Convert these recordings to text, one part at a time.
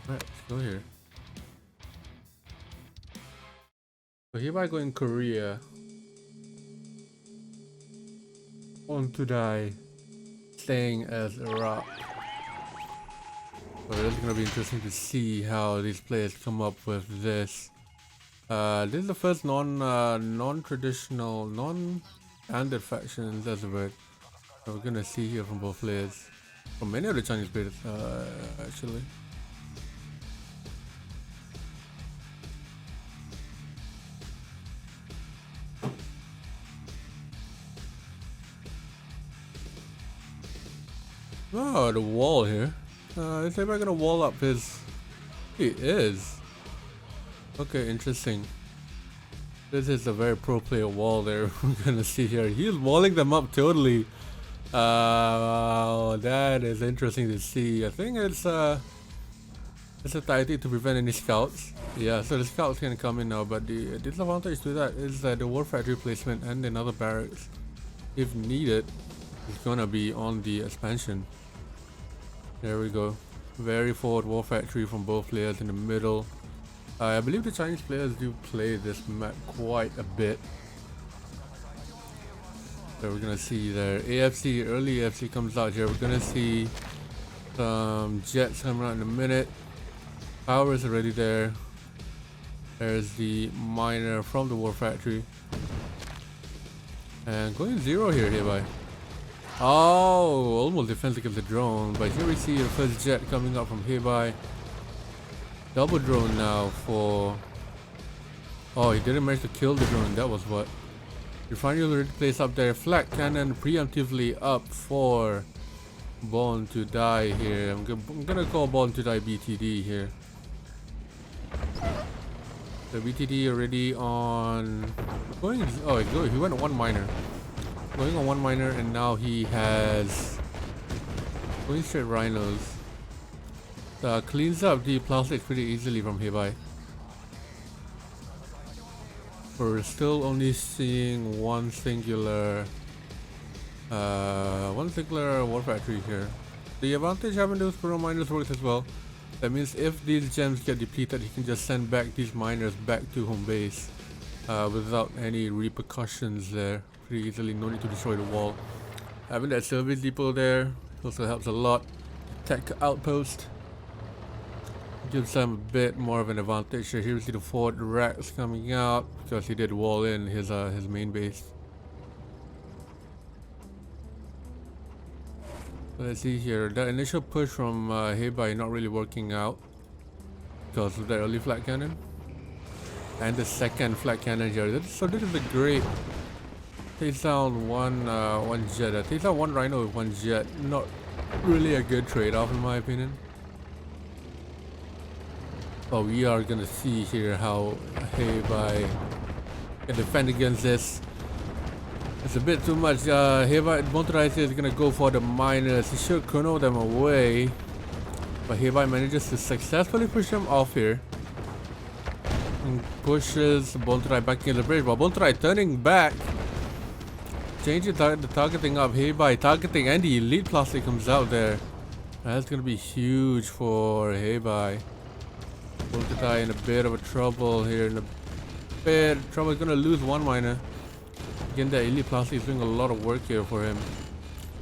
Alright, let's go here. So hereby going Korea. BornToDie staying as a rock. So it's gonna be interesting to see how these players come up with this. This is the first non-traditional, non-standard factions as a word. So we're gonna see here from both players, from many of the Chinese players, actually. Oh, the wall here. Is anybody gonna wall up his? He is. Okay, interesting. This is a very pro player wall there. We're gonna see here. He's walling them up totally. That is interesting to see. I think it's a tactic to prevent any scouts. Yeah, so the scouts can come in now, but the disadvantage to that is that the war factory placement and another barracks, if needed, is gonna be on the expansion. There we go. Very forward war factory from both players in the middle. I believe the Chinese players do play this map quite a bit. So we're gonna see there. AFC, early AFC comes out here. We're gonna see some jets coming out in a minute. Power is already there. There's the miner from the war factory. And going zero here, HeiYBai. Oh, almost defense against the drone, but here we see the first jet coming up from HeiYBai. Double drone now for... Oh, he didn't manage to kill the drone, that was what. Refinery already placed up there. Flak cannon preemptively up for BornToDie here. I'm gonna call BornToDie BTD here. The BTD already on... Going... Oh, he went on one miner. Going on one miner, and now he has going straight rhinos. Cleans up the plastic pretty easily from HeiYBai. We're still only seeing one singular war factory here. The advantage having those pro miners works as well. That means if these gems get depleted, he can just send back these miners back to home base without any repercussions there. Pretty easily, no need to destroy the wall. Having that service depot there also helps a lot. Tech outpost gives them a bit more of an advantage. Here we see the forward racks coming out because he did wall in his main base. So let's see here. That initial push from HeiYBai not really working out because of the early flat cannon and the second flat cannon here. So this is a great. Takes down one jet. Takes down one rhino with one jet. Not really a good trade-off in my opinion. But we are gonna see here how HeiYBai can defend against this. It's a bit too much. HeiYBai BornToDie is gonna go for the miners. He should chrono them away, but HeiYBai manages to successfully push them off here and pushes BornToDie back in the bridge. But BornToDie turning back. Changing the targeting up. HeiYBai targeting and the elite plastic comes out there. That's gonna be huge for HeiYBai. BornToDie in a bit of a trouble here. In a bit of trouble. He's gonna lose one miner. Again, that elite plastic is doing a lot of work here for him.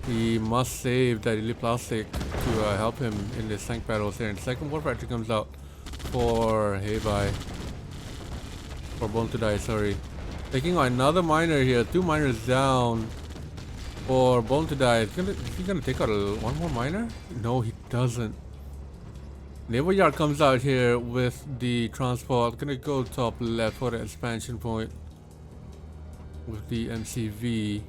He must save that elite plastic to help him in the tank battles here. And second war factory comes out for HeiYBai. For BornToDie, sorry. Taking on another miner here, 2 miners down for BornToDie. Is he gonna take out one more miner? No, he doesn't. Naval Yard comes out here with the transport. Gonna go top left for the expansion point with the MCV.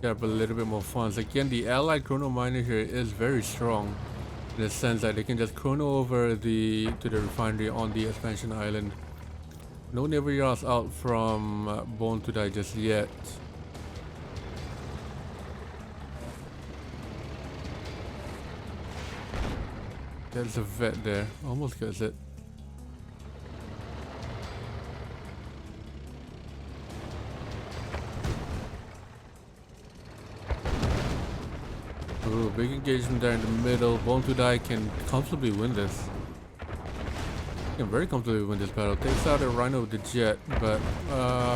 Get a little bit more funds. Again, the allied chrono miner here is very strong in the sense that they can just chrono over to the refinery on the expansion island. No naval yards out from BornToDie just yet. There's a vet there. Almost gets it. Ooh, big engagement there in the middle. BornToDie can comfortably win this. can very comfortably win this battle. Takes out a Rhino with the jet, but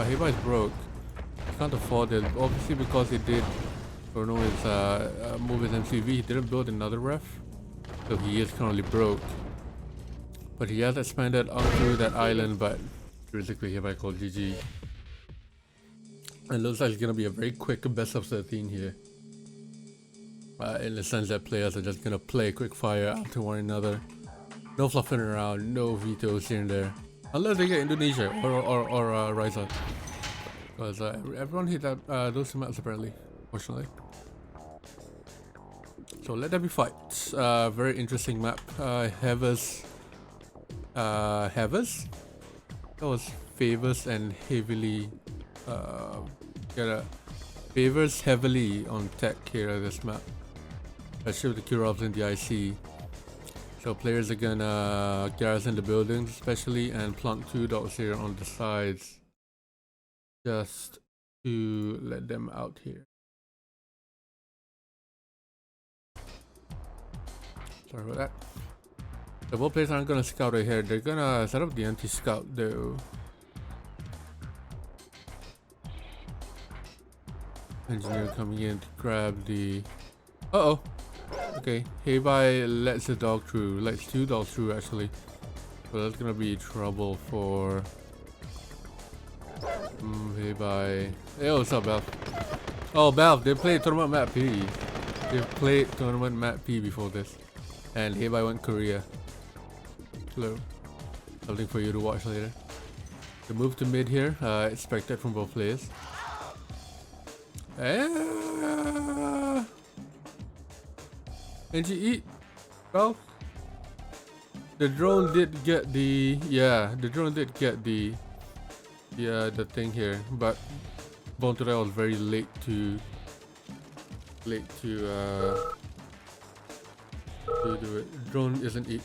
HeiYBai's broke. He can't afford it. Obviously because he did, or no, his move his MCV. He didn't build another ref, so he is currently broke. But he has expanded onto that island, but basically HeiYBai called GG. And it looks like it's gonna be a very quick best of 13 here. In the sense that players are just gonna play quick fire after one another. No fluffing around, no vetoes here and there. Unless they get Indonesia or Ryza. Because everyone hit that, those two maps apparently, fortunately. So let there be fights. Very interesting map. Havers. That was favors and heavily favors heavily on tech here at this map, especially with the Kurovs and the IC. So players are gonna garrison the buildings especially and plant 2 dots here on the sides just to let them out here. Sorry about that. The both players aren't gonna scout right here. They're gonna set up the anti-scout though. Engineer coming in to grab the... Uh-oh. Okay, HeiYBai lets the dog through. Lets 2 dogs through actually. So that's gonna be trouble for... HeiYBai. Hey, what's up, Belf? Oh, Belf, they played tournament map P. They played tournament map P before this. And HeiYBai went Korea. Hello. Something for you to watch later. The move to mid here, expected from both players. NGE. Well, the drone did get the the thing here, but BornToDie was very late to do it. Drone isn't it.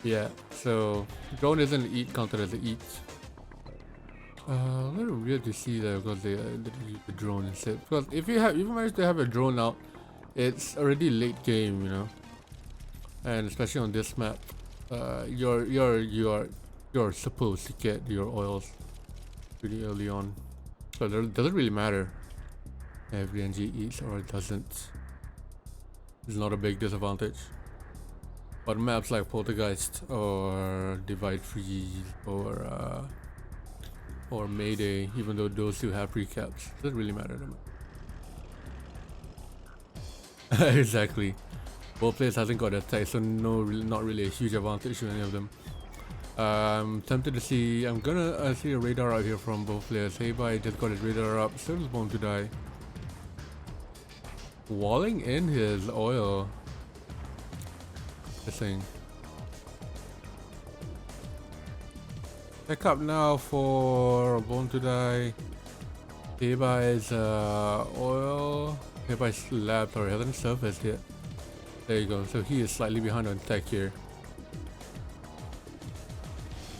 Yeah, so drone isn't eat counted as an eat. A little weird to see that because they use the drone instead. Because if you manage to have a drone out, it's already late game, you know. And especially on this map, you're supposed to get your oils pretty early on. So it doesn't really matter if every NG eats or it doesn't. It's not a big disadvantage. But maps like Poltergeist or Divide Freeze or Mayday, even though those two have recaps, doesn't really matter to me. Exactly. Both players hasn't got attack, so not really a huge advantage to any of them. Tempted to see. I'm gonna see a radar out here from both players. HeiYBai just got his radar up. Still is BornToDie. Walling in his oil. This thing. Check up now for BornToDie. HeiYBai's oil. HeiYBai's lab or hasn't surfaced yet. There you go. So he is slightly behind on tech here.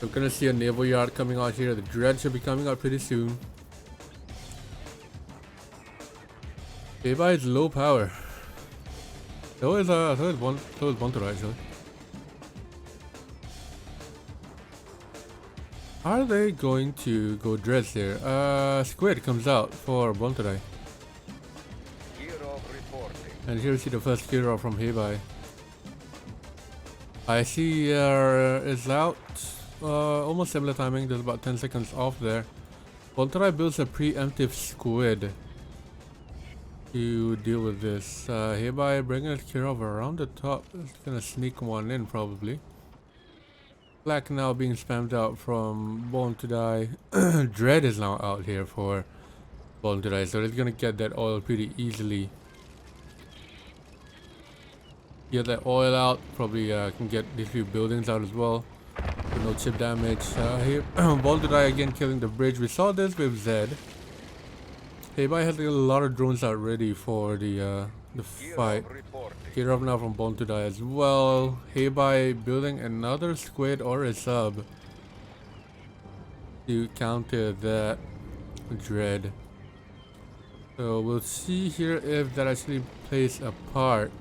We're gonna see a naval yard coming out here. The dread should be coming out pretty soon. HeiYBai is low power. So is BornToDie actually. Are they going to go dreads here? Squid comes out for BornToDie. And here we see the first hero from HeiYBai. I see is out. Almost similar timing. There's about 10 seconds off there. BornToDie builds a preemptive squid to deal with this. HeiYBai bringing his Kirov around the top. It's gonna sneak one in probably. Black now being spammed out from BornToDie. Dread is now out here for BornToDie, so it's gonna get that oil pretty easily. Get that oil out, probably can get these few buildings out as well. With no chip damage. Here, BornToDie again killing the bridge. We saw this with Zed. HeiYBai has a lot of drones out ready for the fight. Kirov now from BornToDie as well. HeiYBai building another squid or a sub. to counter that dread. So we'll see here if that actually plays a part.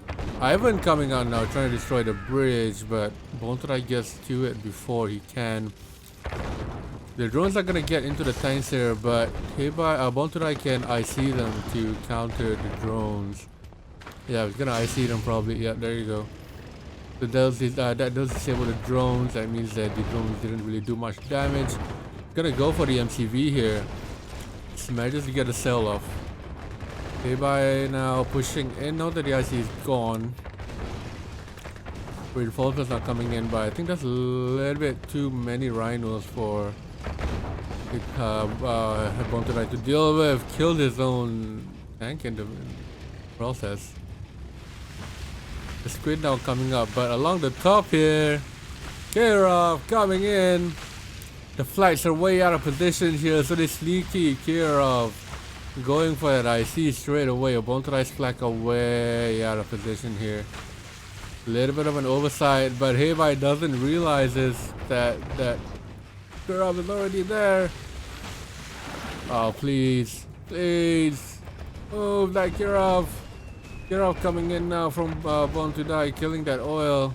Ivan coming out now trying to destroy the bridge, but BornToDie gets to it before he can. The drones are gonna get into the tanks here, but BornToDie can IC them to counter the drones. Yeah, it's gonna IC them probably. Yeah, there you go. So that does disable the drones. That means that the drones didn't really do much damage. Gonna go for the MCV here. Manages to get a sell off. HeiYBai now pushing in. Now that the IC is gone. Reinforcements not coming in, but I think that's a little bit too many rhinos for BornToDie to deal with. Killed his own tank in the process. The squid now coming up, but along the top here, Kirov coming in. The flights are way out of position here, so they sneaky Kirov going for that IC straight away. BornToDie's flag are way out of position here. A little bit of an oversight, but HeiYBai doesn't realize that Kirov is already there. Oh, please, please, move that Kirov. Kirov coming in now from BornToDie, killing that oil.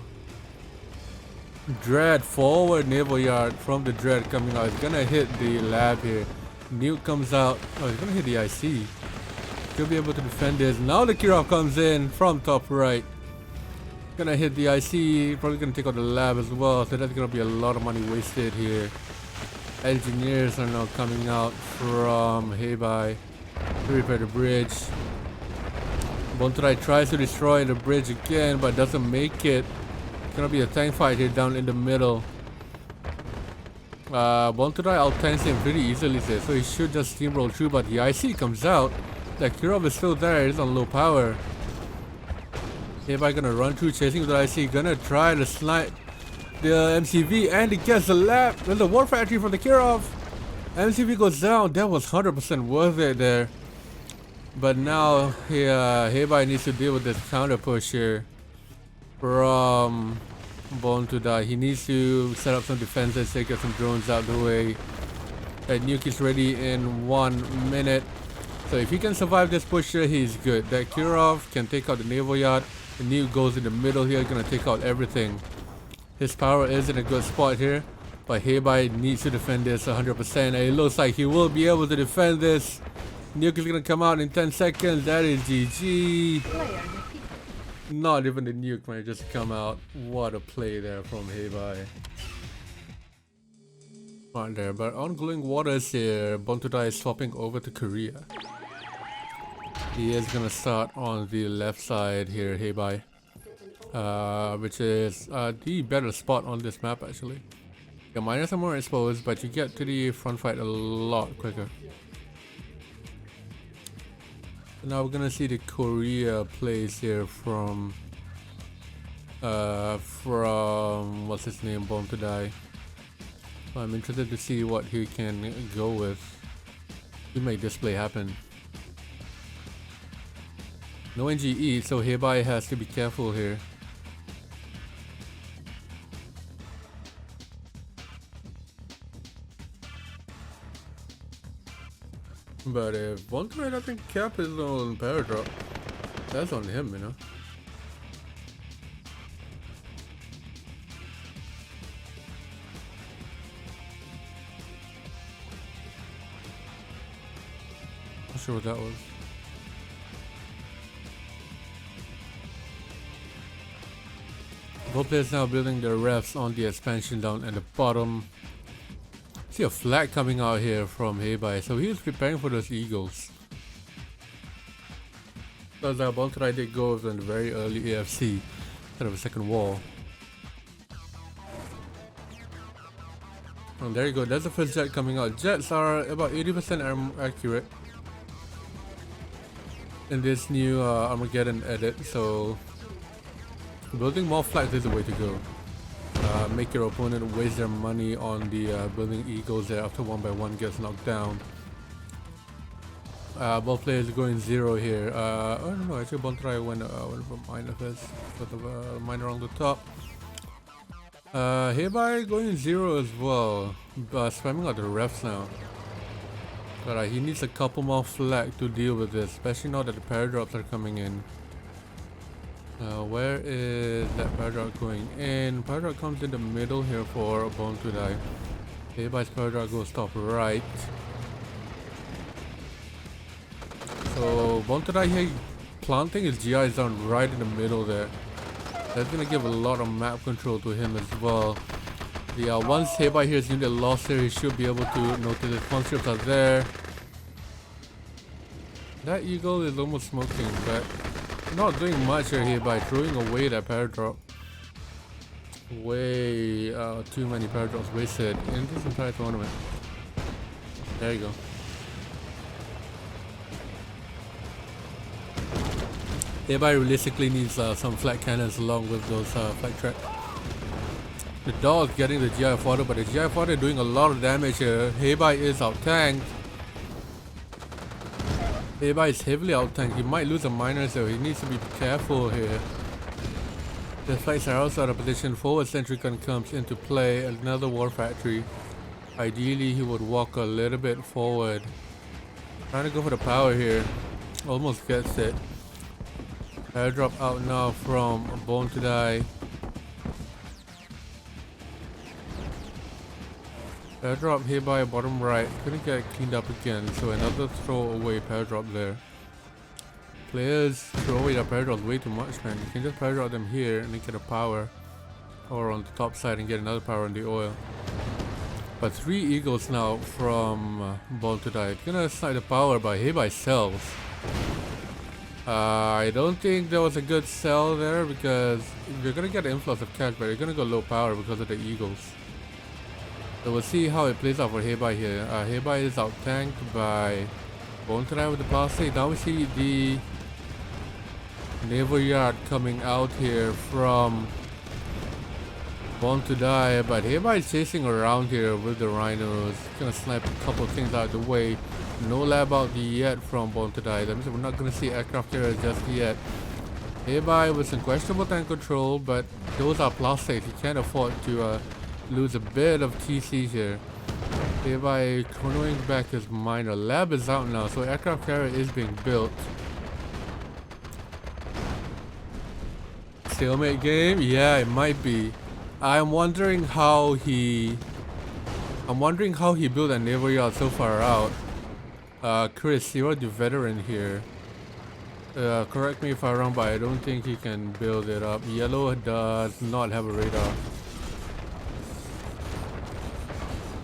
Dread forward naval yard from the Dread coming out. It's gonna hit the lab here. Nuke comes out. Oh, it's gonna hit the IC. He'll be able to defend this. Now the Kirov comes in from top right. Gonna hit the IC. Probably gonna take out the lab as well. So that's gonna be a lot of money wasted here. Engineers are now coming out from HeiYBai to repair the bridge. BornToDie tries to destroy the bridge again, but doesn't make it. It's gonna be a tank fight here down in the middle. BornToDie out-tanks him pretty easily there, so he should just steamroll through, but the IC comes out. The Kirov is still there, it's on low power. HeiYBai gonna run through, chasing the IC, gonna try to snipe the MCV, and he gets the lap. There's a war factory for the Kirov. MCV goes down, that was 100% worth it there. But now HeiYBai needs to deal with this counter push here from BornToDie. He needs to set up some defenses, take out some drones out the way. That nuke is ready in 1 minute. So if he can survive this push here, he's good. That Kirov can take out the naval yard. The nuke goes in the middle here, gonna take out everything. His power is in a good spot here, but HeiYBai needs to defend this 100%. And it looks like he will be able to defend this. Nuke is gonna come out in 10 seconds. That is GG. Not even the nuke might just come out. What a play there from HeiYBai. Right there, but on glowing waters here, BornToDie is swapping over to Korea. He is gonna start on the left side here, HeiYBai, which is the better spot on this map actually. Your miners are more exposed, but you get to the front fight a lot quicker. Now we're gonna see the Korea plays here from what's his name, BornToDie. So I'm interested to see what he can go with to make this play happen. No NGE, so HeiYBai has to be careful here. But if BornToDie doesn't cap his own power drop, that's on him, you know. Not sure what that was. Both players now building their refs on the expansion down at the bottom. See a flag coming out here from HeiYBai, so he is preparing for those eagles. Because BornToDie did go with a very early AFC instead of a second wall. And there you go, that's the first jet coming out. Jets are about 80% accurate in this new Armageddon edit, so building more flags is the way to go. Make your opponent waste their money on the building eagles there after 1 by 1 gets knocked down. Both players going 0 here. I don't know, actually BornToDie went for miner first, sort of miner on the top. HeiYBai going 0 as well. Spamming out the refs now. Alright, he needs a couple more flag to deal with this, especially now that the paradrops are coming in. Where is that paradrop going in? Paradrop comes in the middle here for BornToDie. HeiYBai's paradrop goes top right. So BornToDie here planting his GIs down right in the middle there. That's gonna give a lot of map control to him as well. Yeah, once HeiYBai here is unit lost here, he should be able to notice his conscripts are there. That eagle is almost smoking, but not doing much here HeiYBai, throwing away that paradrop. Way too many paradrops wasted in this entire tournament. There you go. HeiYBai realistically needs some flat cannons along with those flat tracks. The dog getting the GI fodder, but the GI fodder doing a lot of damage here. HeiYBai is out tanked. HeiYBai is heavily out tanked. He might lose a miner, so he needs to be careful here. The flights are also out of position. Forward sentry gun comes into play. Another war factory. Ideally, he would walk a little bit forward. Trying to go for the power here. Almost gets it. Airdrop out now from BornToDie. Airdrop HeiYBai bottom right. Couldn't get cleaned up again, so another throw away airdrop there. Players throw away their airdrops way too much, man. You can just airdrop them here and then get a power. Or on the top side and get another power on the oil. But 3 eagles now from BornToDie. Gonna snipe the power by HeiYBai sells. I don't think there was a good sell there because you're gonna get an influx of cash, but you're gonna go low power because of the eagles. So we'll see how it plays out for HeiYBai here. HeiYBai is out tanked by BornToDie with the plastic. Now we see the naval yard coming out here from BornToDie, but HeiYBai is chasing around here with the rhinos. Gonna snipe a couple of things out of the way. No lab out yet from BornToDie. That means we're not gonna see aircraft carriers just yet. HeiYBai with some questionable tank control, but those are plastics. He can't afford to lose a bit of TC here. HeiYBai chronoing back his miner. Lab is out now, so aircraft carrier is being built. Stalemate game? Yeah, it might be. I'm wondering how he built a naval yard so far out. Chris, you are the veteran here. Correct me if I'm wrong, but I don't think he can build it up. Yellow does not have a radar.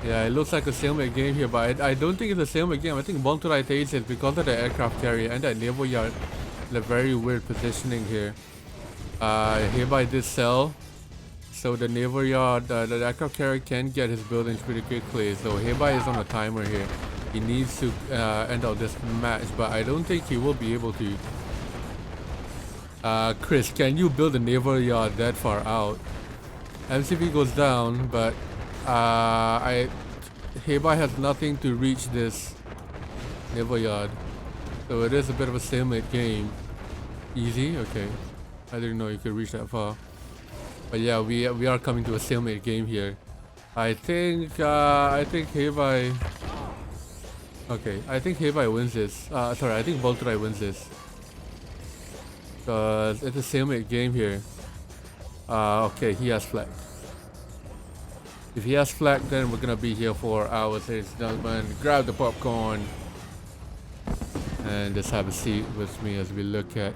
Yeah, it looks like a stalemate game here, but I don't think it's a stalemate game. I think BornToDie takes it because of the aircraft carrier and that naval yard. The very weird positioning here. HeiYBai did sell. So the naval yard, the aircraft carrier can get his buildings pretty quickly. So HeiYBai is on a timer here. He needs to end out this match, but I don't think he will be able to. Chris, can you build a naval yard that far out? MCV goes down, but HeiYBai has nothing to reach this naval yard. So it is a bit of a stalemate game. Easy? Okay. I didn't know you could reach that far. But yeah, we are coming to a stalemate game here. I think HeiYBai. Okay, I think HeiYBai wins this. Sorry, I think BornToDie wins this. Because it's a stalemate game here. Okay, he has flag. If he has flag, then we're gonna be here for hours, ladies and gentlemen. Grab the popcorn and just have a seat with me as we look at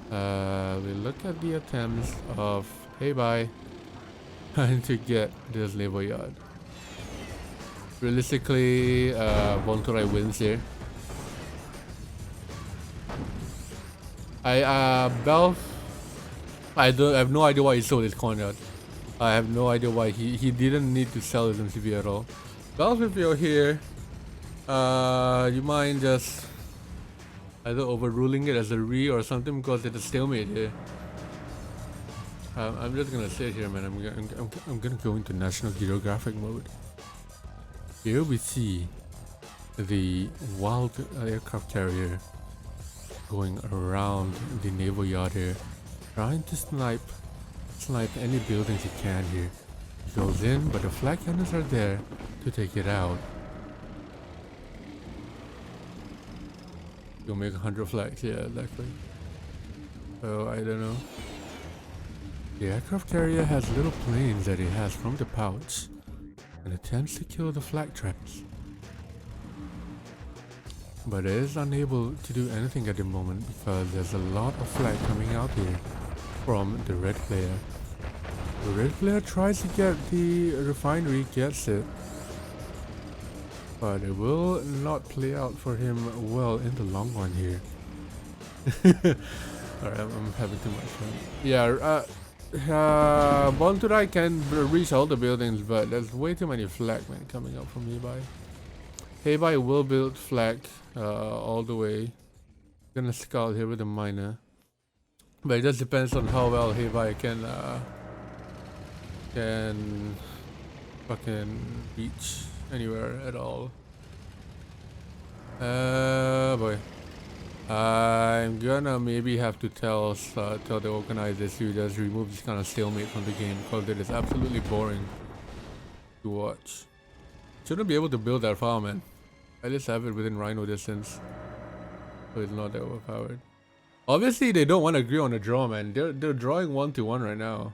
the attempts of HeiYBai trying to get this naval yard. Realistically, BornToDie wins here. I have no idea why he sold his corner. I have no idea why he didn't need to sell his MCV at all. Belf, if you're here, you mind just either overruling it as a re or something because it's a stalemate here. I'm just gonna sit here, man. I'm gonna go into National Geographic mode. Here we see the wild aircraft carrier going around the naval yard here, trying to snipe snipe any buildings he can here. He goes in, but the flag cannons are there to take it out. You'll make 100 flags, yeah, exactly. So I don't know. The aircraft carrier has little planes that it has from the pouch and attempts to kill the flag traps. But it is unable to do anything at the moment because there's a lot of flag coming out here from the red player. The red player tries to get the refinery, gets it, but it will not play out for him well in the long run here. Alright, I'm having too much fun. Yeah, BornToDie can reach all the buildings, but there's way too many flag men coming up from HeiYBai. HeiYBai will build flag all the way. Gonna scout here with a miner, but it just depends on how well HeiYBai can fucking reach anywhere at all. Boy. I'm gonna maybe have to tell the organizers to just remove this kind of stalemate from the game because it is absolutely boring to watch. Shouldn't be able to build that far, man. I just have it within Rhino distance, so it's not that overpowered. Obviously, they don't want to agree on a draw, man. They're drawing 1-1 right now.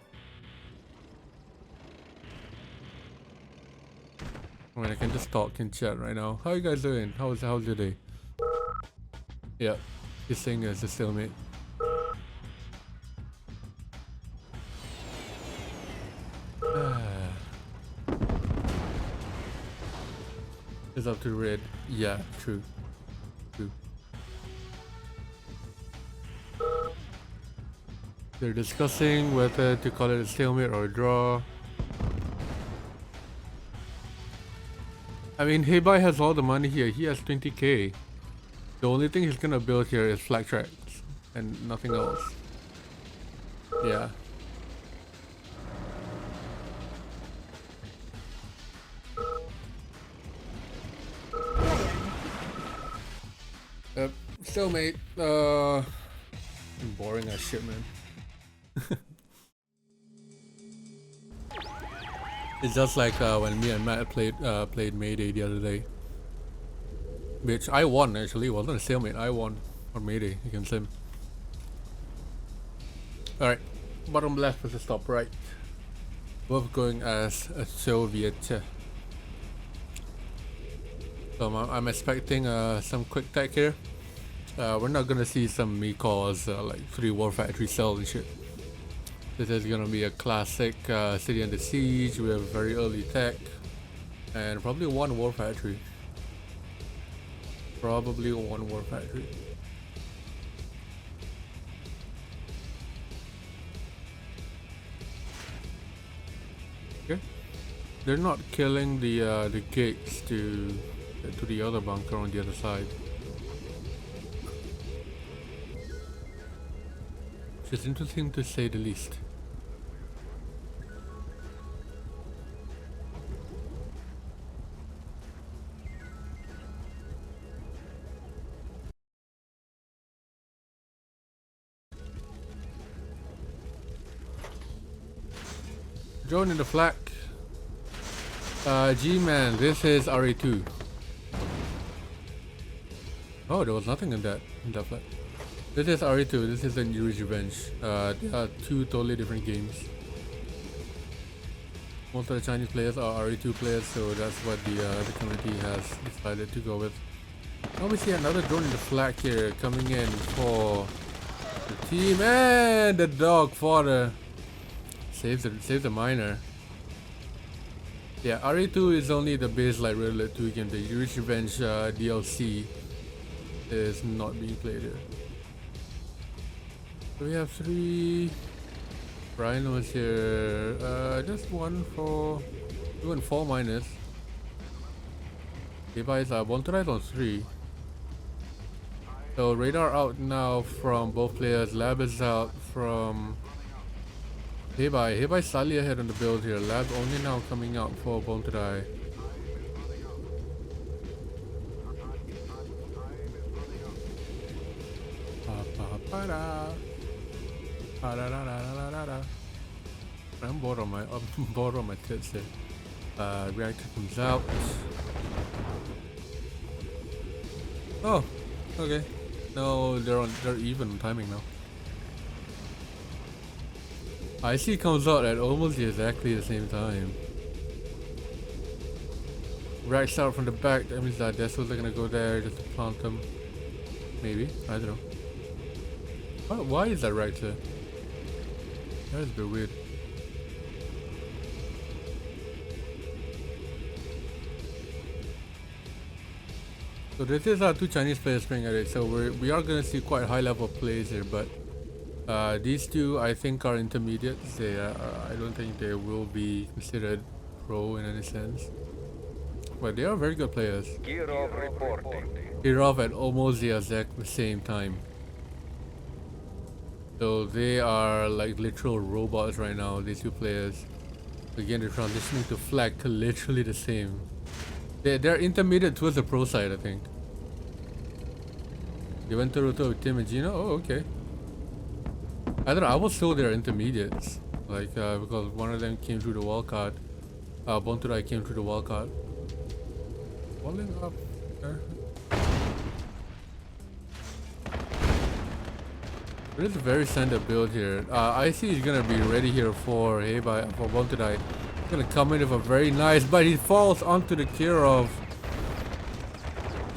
I mean, I can just talk in chat right now. How you guys doing? How's your day? Yeah, he's saying it's a stalemate. It's up to red. Yeah, true. They're discussing whether to call it a stalemate or a draw. I mean, HeiYBai has all the money here. He has 20k. The only thing he's gonna build here is flag tracks and nothing else. Yeah. Stalemate. Boring as shit, man. It's just like when me and Matt played Mayday the other day. Which I won actually, it wasn't a stalemate, I won on Mayday against him. Alright, bottom left was the top right. Both going as a Soviet. So I'm expecting some quick tech here. We're not gonna see some me-calls like 3 war factory cells and shit. This is gonna be a classic city under siege with very early tech and probably 1 war factory. Probably 1 war factory. Okay, they're not killing the gates to the other bunker on the other side. It's interesting to say the least. Drone in the flak. G-Man, this is RA2. Oh, there was nothing in that flak. This is RA2, this is the New Revenge. They are 2 totally different games. Most of the Chinese players are RA2 players, so that's what the community has decided to go with. Now we see another drone in the flak here coming in for the team, and the dog fodder saves the miner. Yeah, RA2 is only the base like regular 2 game. The Yuri's Revenge DLC is not being played here. So we have 3 rhinos here. Just 1 for 2 and 4 miners. HeiYBai is BornToDie on 3. So radar out now from both players. Lab is out from HeiYBai. HeiYBai slightly ahead on the build here. Lab only now coming out for BornToDie. I'm bored on my tits here. Reactor comes out. Oh, okay. No, they're even on timing now. IC comes out at almost exactly the same time. Racks out from the back, that means that Desos are gonna go there just to plant them. Maybe, I don't know. Why is that rack there? That is a bit weird. So this is our two Chinese players playing at it, so we are gonna see quite high level plays here, but these two I think are intermediates. They I don't think they will be considered pro in any sense, but they are very good players. Kirov reporting. Kirov at almost the exact same time. So they are like literal robots right now, these two players. Again, they're transitioning to flag literally the same. They're intermediate towards the pro side, I think. They went to Roto with Tim and Gino? Oh, okay. I don't know, I was told they're intermediates. Like, because one of them came through the wildcard. BornToDie came through the wildcard. Walling up there. It is a very standard build here. IC is gonna be ready here for HeiYBai, for BornToDie. He's gonna come in with a very nice, but he falls onto the Kirov.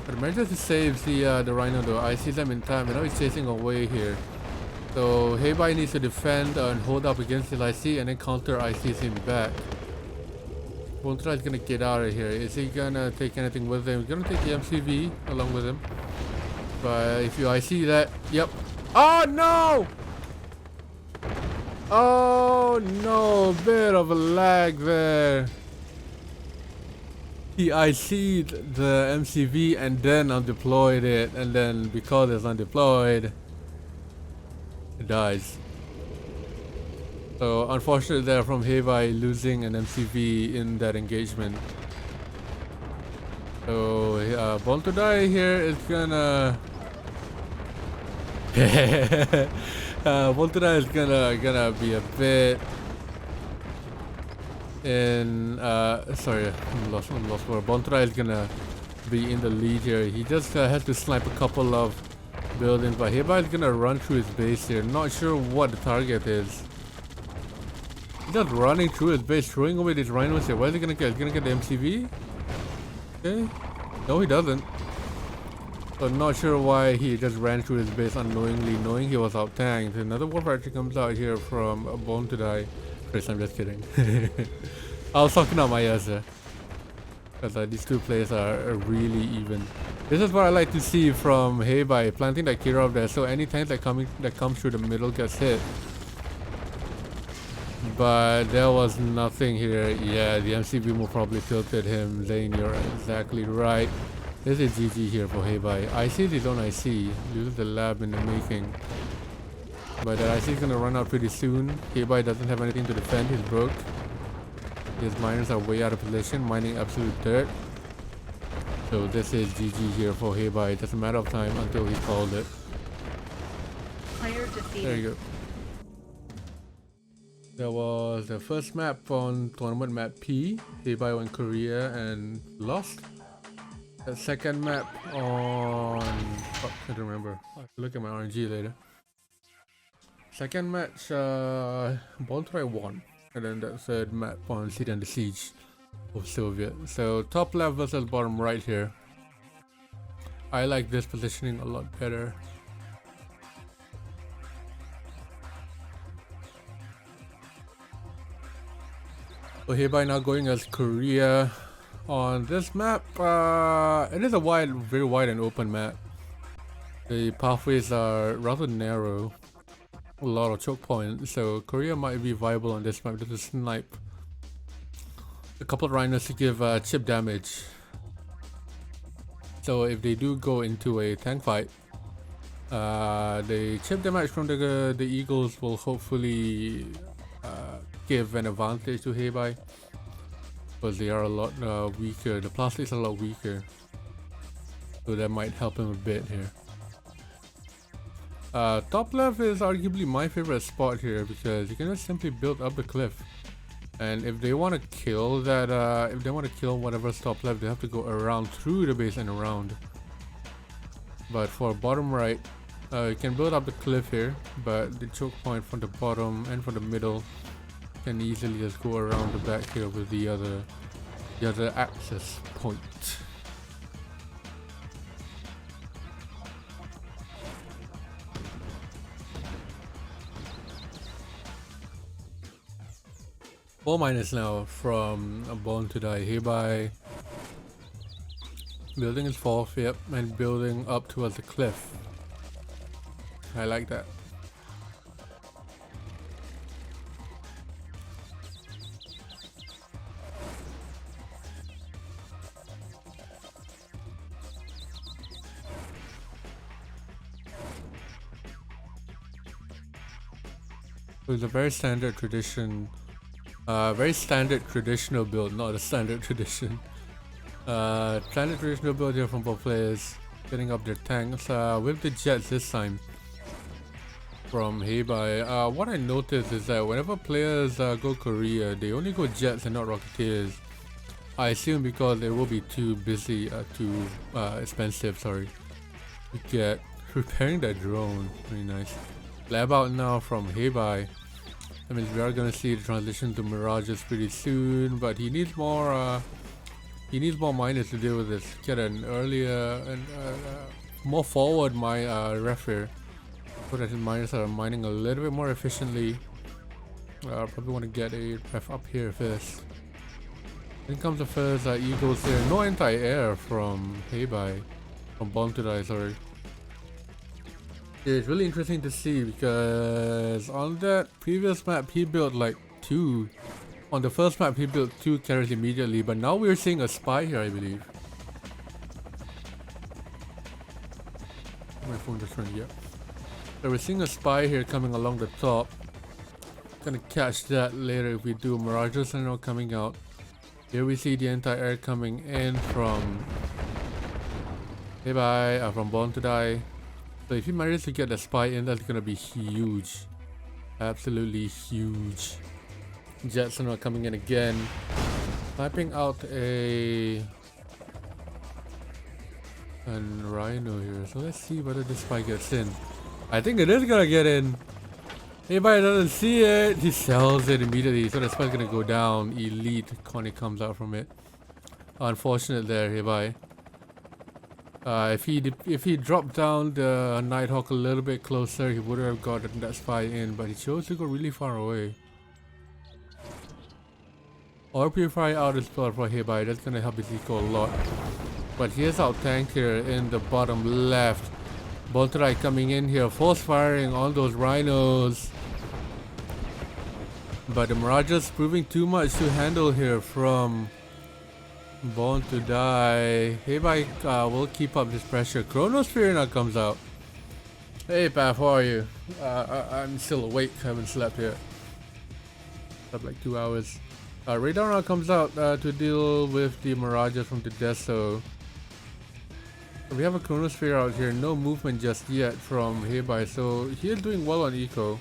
But manages to save the Rhino though. I see them in time, and now he's chasing away here. So HeiYBai needs to defend and hold up against his IC and then counter IC's him back. BornToDie is gonna get out of here. Is he gonna take anything with him? He's gonna take the MCV along with him. But if you IC that, yep. Oh no! Oh no, bit of a lag there. He IC'd the MCV and then undeployed it, and then because it's undeployed, it dies. So unfortunately there from HeiYBai losing an MCV in that engagement. So BornToDie here is gonna BornToDie is gonna be a bit in sorry, I'm lost where BornToDie is gonna be in the lead here. He just has to snipe a couple of buildings, but HeiYBai is gonna run through his base here. Not sure what the target is. He's just running through his base, throwing away these rhinos here. What is he gonna get? He's gonna get the MCV? Okay. No, he doesn't. So not sure why he just ran through his base unknowingly, knowing he was out tanked. Another warfare actually comes out here from BornToDie. Chris, I'm just kidding. I was talking out my ass there. Because these two players are really even. This is what I like to see from HeiYBai, planting that Kirov there, so any tank that comes through the middle gets hit. But there was nothing here. Yeah, the MCV will probably tilted him. Zane, you're exactly right. This is GG here for HeiYBai. IC is his own IC. This is the lab in the making. But that IC is gonna run out pretty soon. HeiYBai doesn't have anything to defend. He's broke. His miners are way out of position, mining absolute dirt. So this is GG here for HeiYBai. Just a matter of time until he called it. Player defeated. There you go. That was the first map on tournament map P. HeiYBai went Korea and lost. The second map on... Oh, I don't remember. I'll look at my RNG later. Second match, BornToDie won. And then the third map on City and the Siege of Soviet. So top left versus bottom right here. I like this positioning a lot better. So HeiYBai now going as Korea. On this map, it is a very wide and open map. The pathways are rather narrow. A lot of choke points, so Korea might be viable on this map to snipe a couple of rhinos to give chip damage. So if they do go into a tank fight, the chip damage from the Eagles will hopefully give an advantage to HeiYBai. Because they are a lot weaker. The plastics are a lot weaker, so that might help him a bit here. Top left is arguably my favorite spot here because you can just simply build up the cliff. And if they want to kill that, if they want to kill whatever's top left, they have to go around through the base and around. But for bottom right, you can build up the cliff here, but the choke point from the bottom and from the middle can easily just go around the back here with the other access point. Four minus now from BornToDie. HeiYBai building his fourth, yep, and building up towards the cliff. I like that. So it's a very standard tradition. Very standard traditional build, not a standard tradition. Standard traditional build here from both players, getting up their tanks with the jets this time from HeiYBai. What I noticed is that whenever players go Korea, they only go jets and not rocketeers. I assume because they will be too busy, too expensive, sorry, to get repairing that drone. Very nice. Lab out now from HeiYBai. I mean, we are gonna see the transition to Mirages pretty soon, but he needs more miners to deal with this. Get an earlier and more forward ref here, so that his miners are mining a little bit more efficiently. Probably want to get a ref up here first. Then comes the first Eagles here. No anti-air from HeiYBai, from BornToDie, sorry. It's really interesting to see because on that previous map he built like 2. On the first map he built 2 carriers immediately, but now we're seeing a spy here, I believe. My phone just turned, yeah. So we're seeing a spy here coming along the top. Gonna catch that later if we do. Mirages are now coming out. Here we see the anti-air coming in from HeiYBai, from BornToDie. So if he manages to get the spy in, that's gonna be huge. Absolutely huge. Jets are not coming in again. Typing out a Rhino here. So let's see whether this spy gets in. I think it is gonna get in. HeiYBai doesn't see it. He sells it immediately. So the spy's gonna go down. Elite Connie comes out from it. Unfortunate there, HeiYBai. If he dropped down the Nighthawk a little bit closer, he would have gotten that spy in, but he chose to go really far away. Or purify out as well for HeiYBai. That's gonna help his eco a lot. But here's our tank here in the bottom left. BornToDie coming in here, force firing on those rhinos. But the Mirages proving too much to handle here from BornToDie. HeiYBai will keep up this pressure. Chronosphere now comes out. Hey Path, how are you? I'm still awake, haven't slept yet. Slept like 2 hours. Radar now comes out to deal with the Mirages from the Deso. We have a Chronosphere out here, no movement just yet from HeiYBai, so he is doing well on eco.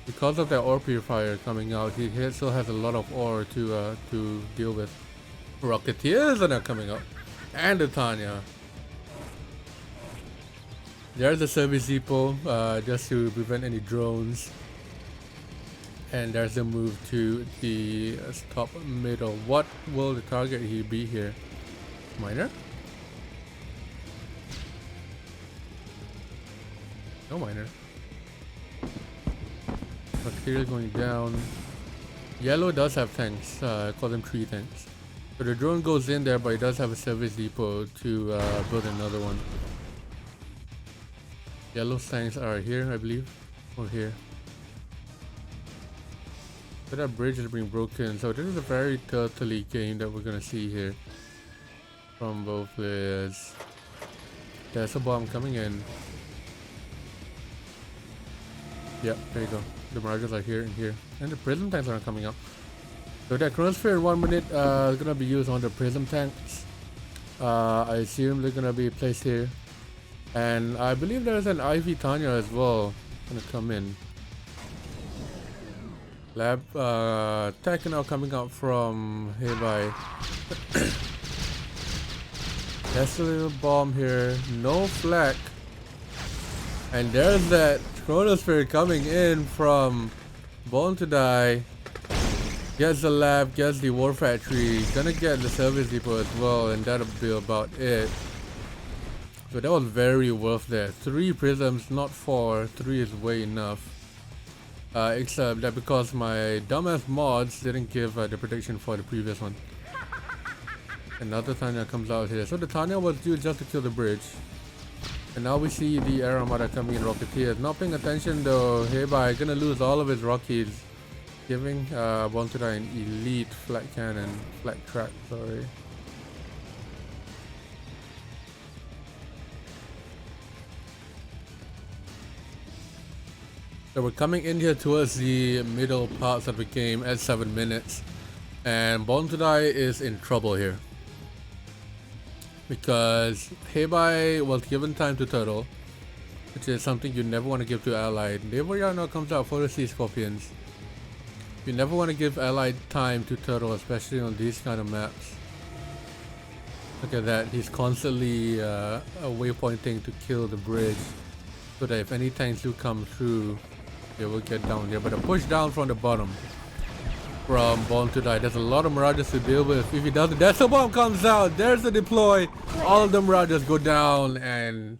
Because of that ore purifier coming out, he still has a lot of ore to deal with. Rocketeers are now coming up. And the Tanya. There's the service depot, just to prevent any drones. And there's the move to the top middle. What will the target he be here? Miner? No miner. Rocketeer going down. Yellow does have tanks, call them 3 tanks. So the drone goes in there, but it does have a service depot to build another one. Yellow tanks are here, I believe, or here. But that bridge is being broken, so this is a very turtley game that we're gonna see here from both players. There's a bomb coming in. Yep, there you go. The Mirages are here and here, and the prism tanks are coming up. So that Chronosphere in 1 minute is gonna be used on the prism tanks. I assume they're gonna be placed here. And I believe there's an Ivy Tanya as well gonna come in. Lab tech now coming out from HeiYBai. There's a little bomb here, no flak. And there's that Chronosphere coming in from BornToDie. Gets the lab, gets the war factory, gonna get the service depot as well, and that'll be about it. So that was very worth that. 3 prisms, not 4. 3 is way enough. Except that because my dumbass mods didn't give the prediction for the previous one. Another Tanya comes out here. So the Tanya was due just to kill the bridge. And now we see the Air Armada coming in Rocketeers. Not paying attention though. HeiYBai gonna lose all of his Rockies. Giving BornToDie an elite flat cannon. Flat track, sorry. So we're coming in here towards the middle parts of the game at 7 minutes. And BornToDie is in trouble here. Because HeiYBai was given time to turtle, which is something you never want to give to allied. Nevoriano comes out for the Sea Scorpions. You never want to give allied time to turtle, especially on these kind of maps. Look at that, he's constantly waypointing to kill the bridge, so that if any tanks do come through, they will get down there. But a push down from the bottom from BornToDie. There's a lot of Mirages to deal with. If he doesn't, that's the bomb comes out. There's the deploy. All of the Mirages go down, and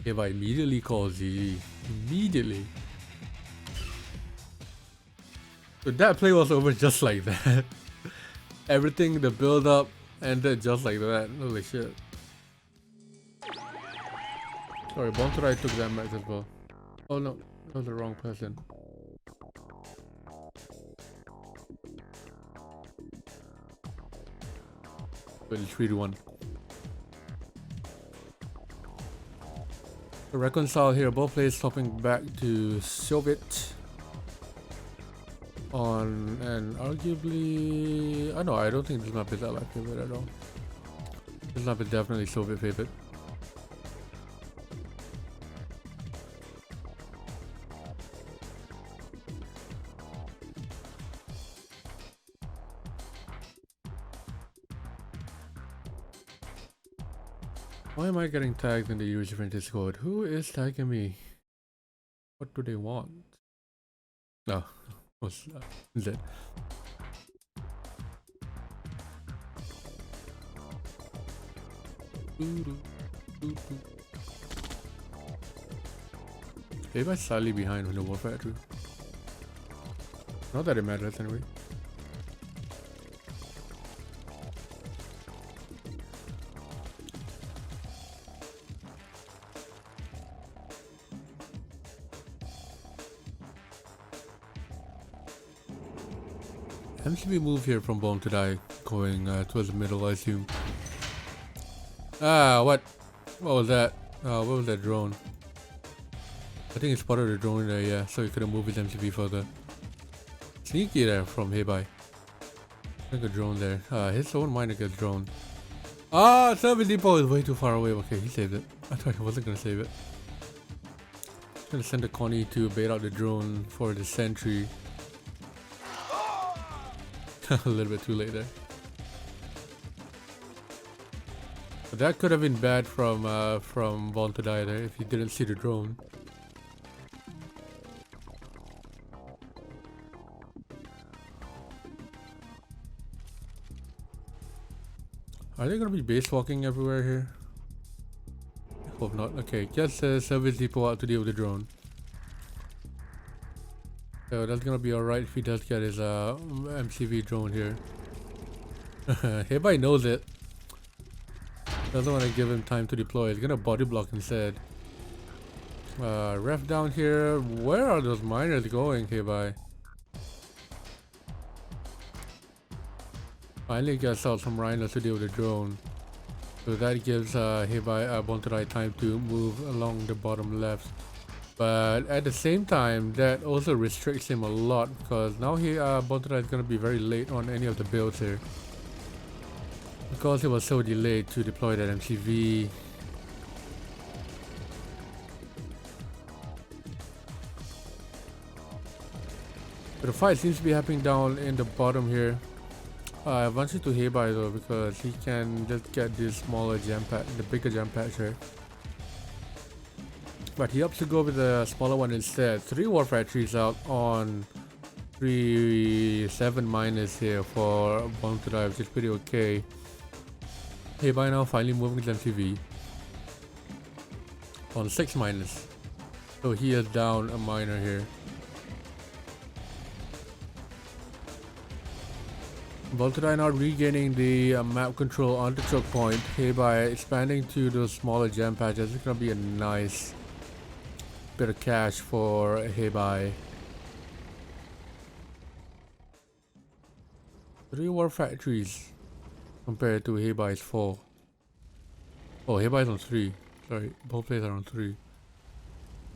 HeiYBai immediately calls GG. Immediately. So that play was over just like that. Everything, the build up, ended just like that. Holy shit. Sorry, BornToDie took that match as well. Oh no, that was the wrong person. Well, 3-1. To reconcile here, both players swapping back to Soviet. On and arguably, I don't think this map is allied favorite at all. This map is definitely Soviet favorite. Why am I getting tagged in the user friend Discord? Who is tagging me? What do they want? No. What's that? HeiYBai's slightly behind with the war factory. Not that it matters anyway. MCB move here from BornToDie, going towards the middle, I assume. Ah, what was that? What was that drone? I think he spotted a drone there, yeah, so he couldn't move his MCB further. Sneaky there from HeiYBai. I think a drone there. His own miner gets drone. Ah, service depot is way too far away. Okay, he saved it. I thought he wasn't gonna save it. Gonna send a Connie to bait out the drone for the sentry. A little bit too late there. But that could have been bad from BornToDie there if he didn't see the drone. Are they gonna be base walking everywhere here? I hope not. Okay, just service depot out to deal with the drone. So that's gonna be alright if he does get his MCV drone here. HeiYBai knows it. Doesn't want to give him time to deploy. He's gonna body block instead. Ref down here. Where are those miners going, HeiYBai? Finally gets out some rhinos to deal with the drone. So that gives HeiYBai BornToDie time to move along the bottom left. But at the same time, that also restricts him a lot because now BornToDie is going to be very late on any of the builds here. Because he was so delayed to deploy that MCV. But the fight seems to be happening down in the bottom here. I want you to HeiYBai though, because he can just get this smaller jam pack, the bigger jam patch here. But he opts to go with the smaller one instead. 3 war factories out on 7 minus here for BornToDie, which is pretty okay. HeiYBai now finally moving his MCV on 6 minus. So he is down a miner here. BornToDie now regaining the map control on the choke point. HeiYBai expanding to those smaller gem patches. It's gonna be a nice bit of cash for HeiYBai. 3 war factories compared to HeiYBai's 4. Oh, HeiYBai's on 3. Sorry, both players are on 3.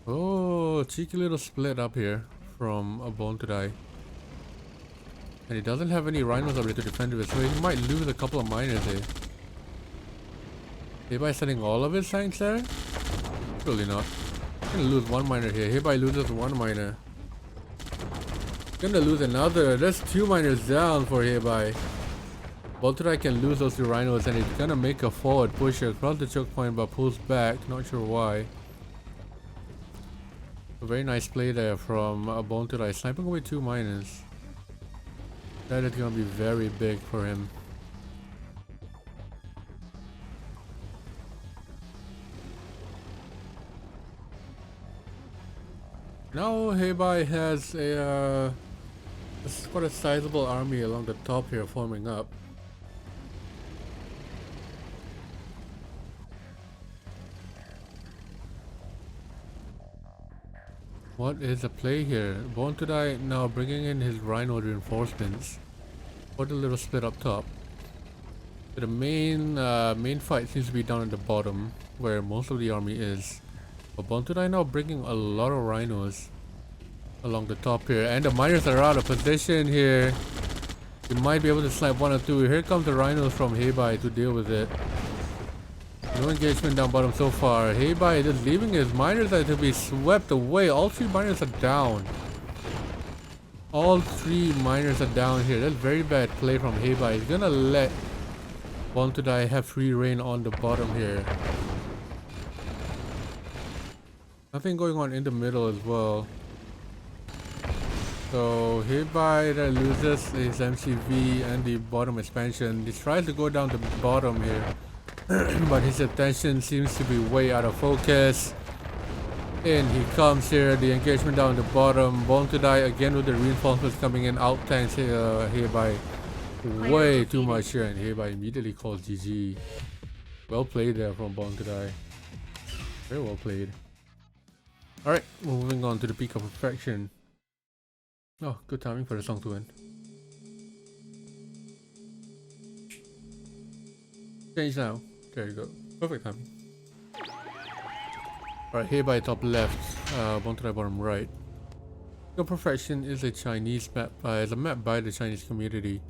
Oh, cheeky little split up here from BornToDie. And he doesn't have any rhinos already to defend with, so he might lose a couple of miners here. HeiYBai sending all of his tanks there? Surely not. He's gonna lose 1 miner here. HeiYBai loses 1 miner. Gonna lose another. That's 2 miners down for HeiYBai. BornToDie can lose those 2 rhinos and he's gonna make a forward push across the choke point but pulls back. Not sure why. A very nice play there from BornToDie, sniping away 2 miners. That is gonna be very big for him. Now HeiYBai has quite a sizable army along the top here forming up. What is the play here? BornToDie now bringing in his rhino reinforcements. What a little split up top. The main fight seems to be down at the bottom, where most of the army is. But BornToDie now bringing a lot of rhinos along the top here, and the miners are out of position here. You might be able to snipe 1 or 2. Here comes the rhinos from HeiYBai to deal with it. No engagement down bottom so far. HeiYBai just leaving his miners to be swept away. All 3 miners are down. All 3 miners are down here. That's very bad play from HeiYBai. He's gonna let BornToDie have free reign on the bottom here. Nothing going on in the middle as well. So HeiYBai that loses his MCV and the bottom expansion. He tries to go down the bottom here. But his attention seems to be way out of focus. In he comes here, the engagement down the bottom. BornToDie again with the reinforcements coming in, out tanks HeiYBai way too much here, and HeiYBai immediately calls GG. Well played there from BornToDie. Very well played. Alright, moving on to the peak of perfection. Oh, good timing for the song to end. Change now. There you go. Perfect timing. Alright, HeiYBai top left, BornToDie bottom right. Peak of Perfection is a Chinese map, it's a map by the Chinese community.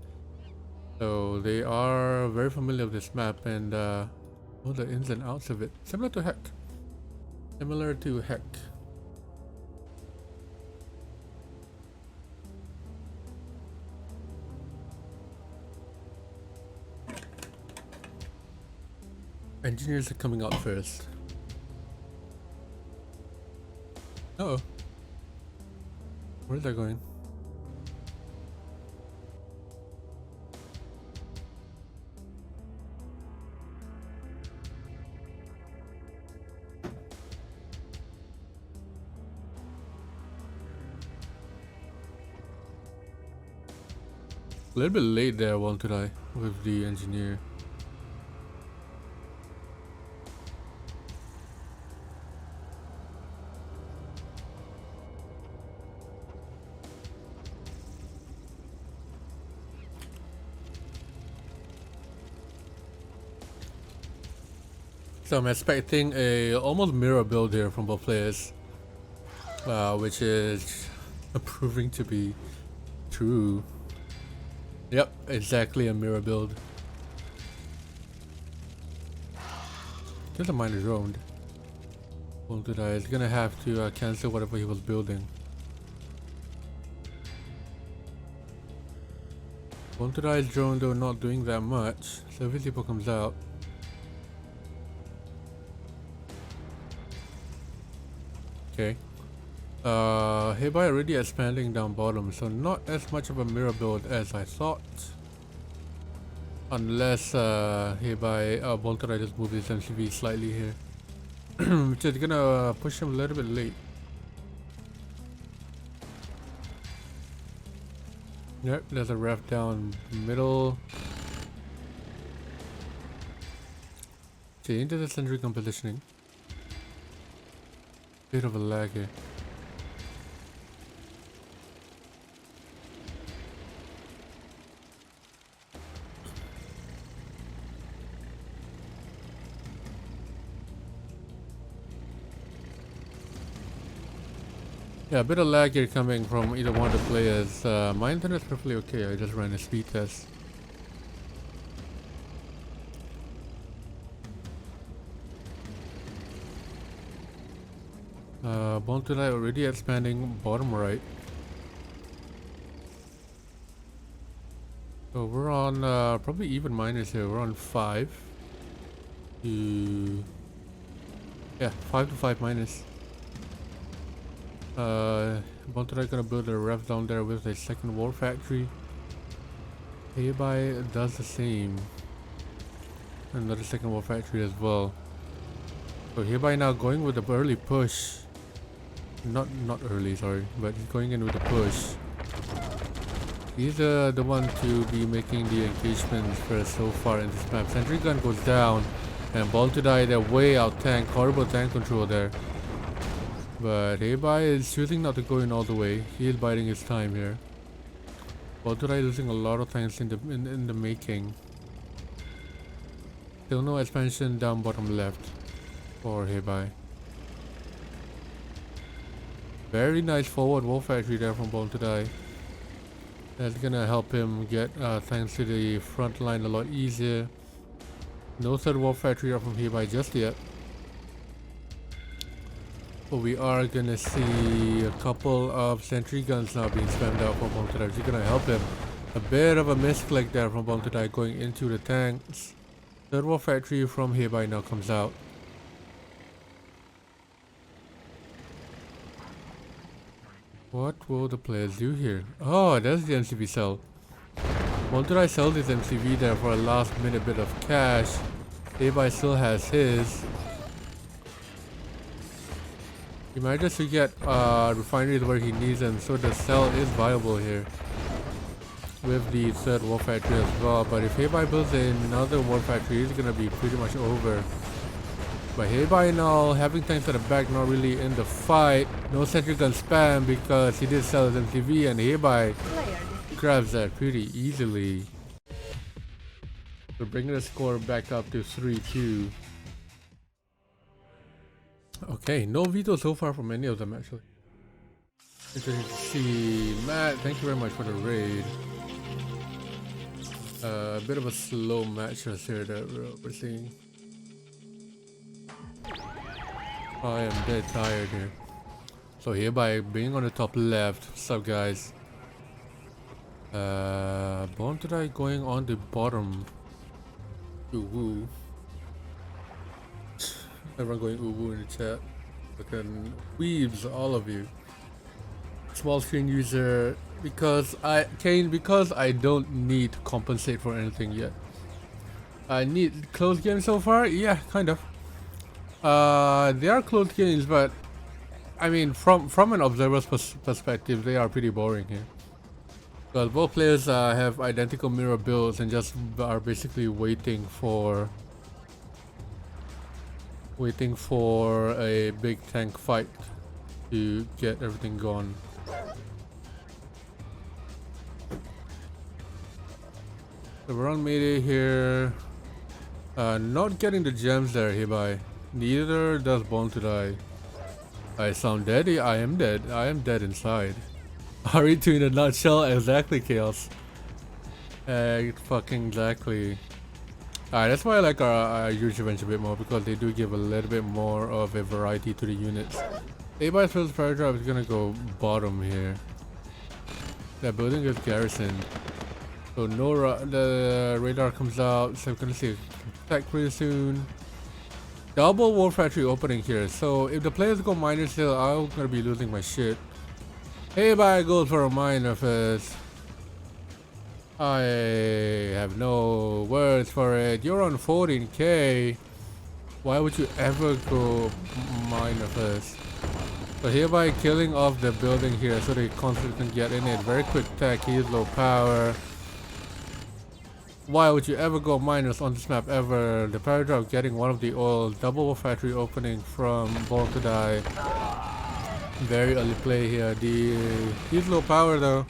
So they are very familiar with this map and know the ins and outs of it. Similar to Heck. Similar to Heck. Engineers are coming out first. Uh oh. Where is that going? A little bit late there, BornToDie, with the engineer. So I'm expecting a almost mirror build here from both players, which is proving to be true. Yep, exactly a mirror build. Just a miner droned. BornToDie is gonna have to cancel whatever he was building. BornToDie's drone though not doing that much. Service Depot comes out. Okay. HeiYBai already expanding down bottom, so not as much of a mirror build as I thought. Unless HeiYBai BornToDie just moves his MCV slightly here. Which is gonna push him a little bit late. Yep, there's a ref down middle. Change to the sentry gun positioning. Bit of a lag here. Yeah, a bit of lag here coming from either one of the players. My internet's perfectly okay, I just ran a speed test. BornToDie already expanding bottom right. So we're on probably even minus here. We're on 5 to 5 to 5 minus. BornToDie gonna build a ref down there with a second war factory. HeiYBai does the same. Another second war factory as well. So HeiYBai now going with the early push. Not early, sorry, but he's going in with the push. He's the one to be making the engagements for so far in this map. Sentry gun goes down, and BornToDie, they're way out tank. Horrible tank control there. But HeiYBai is choosing not to go in all the way. He is biding his time here. BornToDie losing a lot of tanks in the making. Still no expansion down bottom left for HeiYBai. Very nice forward wall factory there from BornToDie. That's gonna help him get tanks to the front line a lot easier. No third wall factory up from HeiYBai just yet. But we are gonna see a couple of sentry guns now being spammed out from BornToDie, which is gonna help him. A bit of a misclick there from BornToDie going into the tanks. Third wall factory from HeiYBai now comes out. What will the players do here? Oh, there's the MCV cell. BornToDie sells his MCV there for a last minute bit of cash. HeiYBai still has his. He manages to get refineries where he needs them, so the cell is viable here with the third war factory as well. But if HeiYBai builds another war factory, it's gonna be pretty much over. But HeiYBai now having tanks at the back, not really in the fight. No sentry gun spam because he did sell his MCV, and HeiYBai grabs that pretty easily. We're bringing the score back up to 3-2. Okay, no veto so far from any of them actually. Interesting to see. Matt, thank you very much for the raid. A bit of a slow match here that we're seeing. I am dead tired here. So HeiYBai being on the top left. What's up guys? BornToDie going on the bottom. Ooh woo. Everyone going ooh woo in the chat. Fucking weebs, all of you. Small screen user because I don't need to compensate for anything yet. I need close games so far? Yeah, kind of. They are close games, but I mean from an observer's perspective, they are pretty boring here. Because both players have identical mirror builds and just are basically waiting for a big tank fight to get everything going. So we're on Mayday here. Not getting the gems there, HeiYBai. Neither does BornToDie. I sound dead? I am dead. I am dead inside. RA2 in a nutshell, exactly Chaos. Fucking exactly. That's why I like our huge events a bit more, because they do give a little bit more of a variety to the units. HeiYBai's first paragraph is gonna go bottom here. That building is garrisoned. So the radar comes out, so we're gonna see attack pretty soon. Double war factory opening here, so if the players go miner still, I'm gonna be losing my shit. HeiYBai goes for a miner first. I have no words for it. You're on 14k. Why would you ever go miner first? So HeiYBai killing off the building here so they constantly can get in it. Very quick tech, he's low power. Why would you ever go miners on this map ever? The paradox getting one of the oil. Double war factory opening from BornToDie. Very early play here. He's low power though.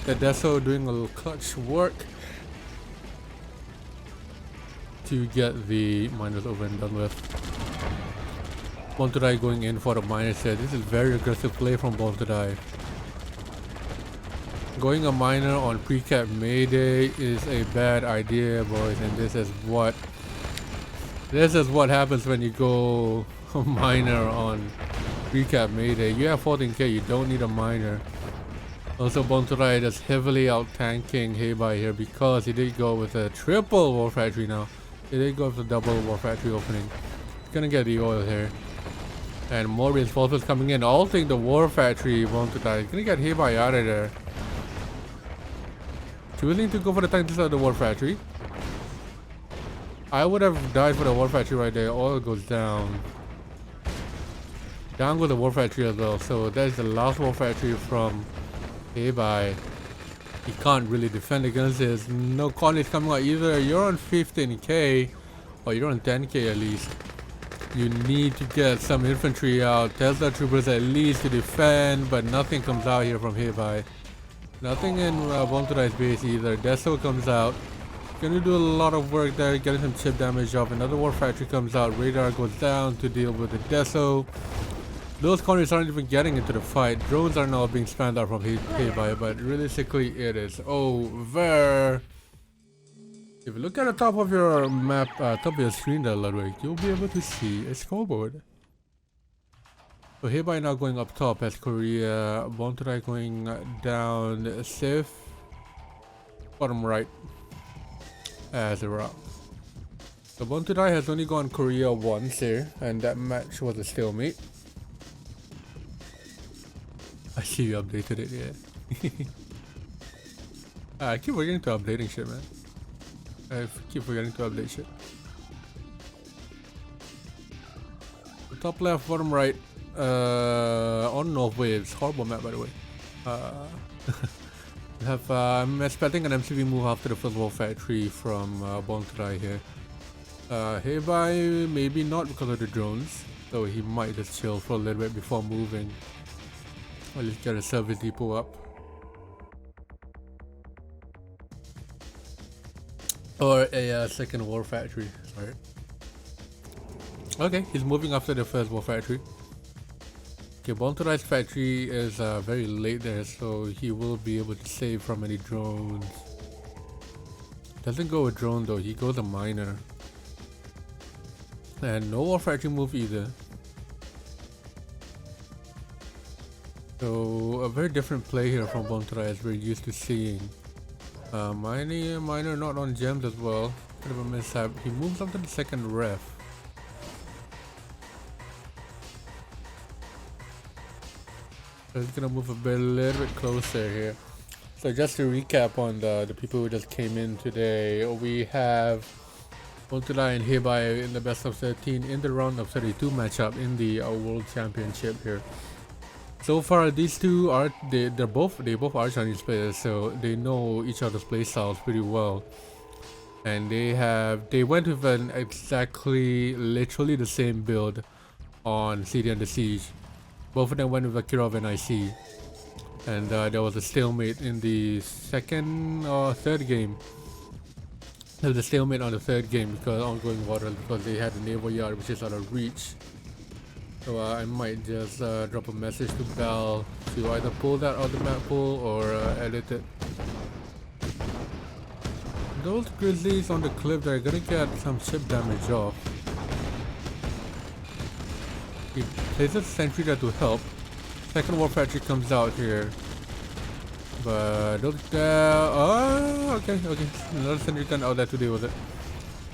The Deso doing a little clutch work to get the miners over and done with. BornToDie going in for the miners here. This is very aggressive play from BornToDie. Going a miner on pre-cap Mayday is a bad idea, boys, and this is what happens when you go miner on pre-cap Mayday. You have 14k, you don't need a miner. Also, BornToDie is heavily out tanking HeiYBai here because he did go with a triple war factory now. He did go with a double war factory opening. He's gonna get the oil here. And more reinforcements coming in. All think the war factory BornToDie. He's gonna get HeiYBai out of there. Choosing to go for the tank inside the war factory. I would have died for the war factory right there. Oil goes down. Down with the war factory as well. So that's the last war factory from HeiYBai. He can't really defend against this. No colonies coming out either. You're on 15k or you're on 10k at least. You need to get some infantry out. Tesla troopers at least to defend, but nothing comes out here from HeiYBai. Nothing in BornTodie's base either. Deso comes out. Gonna do a lot of work there, getting some chip damage off. Another war factory comes out. Radar goes down to deal with the Deso. Those colonies aren't even getting into the fight. Drones are now being spammed out from HeiYBai, but realistically it is over. If you look at the top of your map, top of your screen there, Ludwig, you'll be able to see a scoreboard. So HeiYBai now going up top as Korea, BornToDie going down safe, bottom right as Iraq. So BornToDie has only gone Korea once here, and that match was a stalemate. I see you updated it, yeah. I keep forgetting to updating shit, man. I keep forgetting to update shit. The top left, bottom right. On North Waves, horrible map by the way. We have I'm expecting an MCV move after the first war factory from BornToDie here. HeiYBai maybe not because of the drones, so he might just chill for a little bit before moving. Or let's get a service depot up. Or a second war factory, sorry. Okay, he's moving after the first war factory. Okay, BornTodie's factory is very late there, so he will be able to save from any drones. Doesn't go with drone though, he goes a miner. And no war factory move either. So a very different play here from BornToDie as we're used to seeing. Miner not on gems as well. Bit of a mishap. He moves up to the second ref. So he's gonna move a little bit closer here. So just to recap on the people who just came in today, we have BornToDie and HeiYBai in the best of 13 in the round of 32 matchup in the World Championship here. So far, these two are they both are Chinese players, so they know each other's play styles pretty well, and they went with an literally the same build on City Under Siege. Both of them went with Akira and IC, and there was a stalemate in the second or third game. There was a stalemate on the third game because ongoing water because they had the naval yard which is out of reach. So I might just drop a message to Bell to either pull that out of the map pool or edit it. Those grizzlies on the cliff, they're gonna get some chip damage off. He places a sentry there to help. Second war factory comes out here. But look there. Oh, okay. Another sentry gun out there today, was it?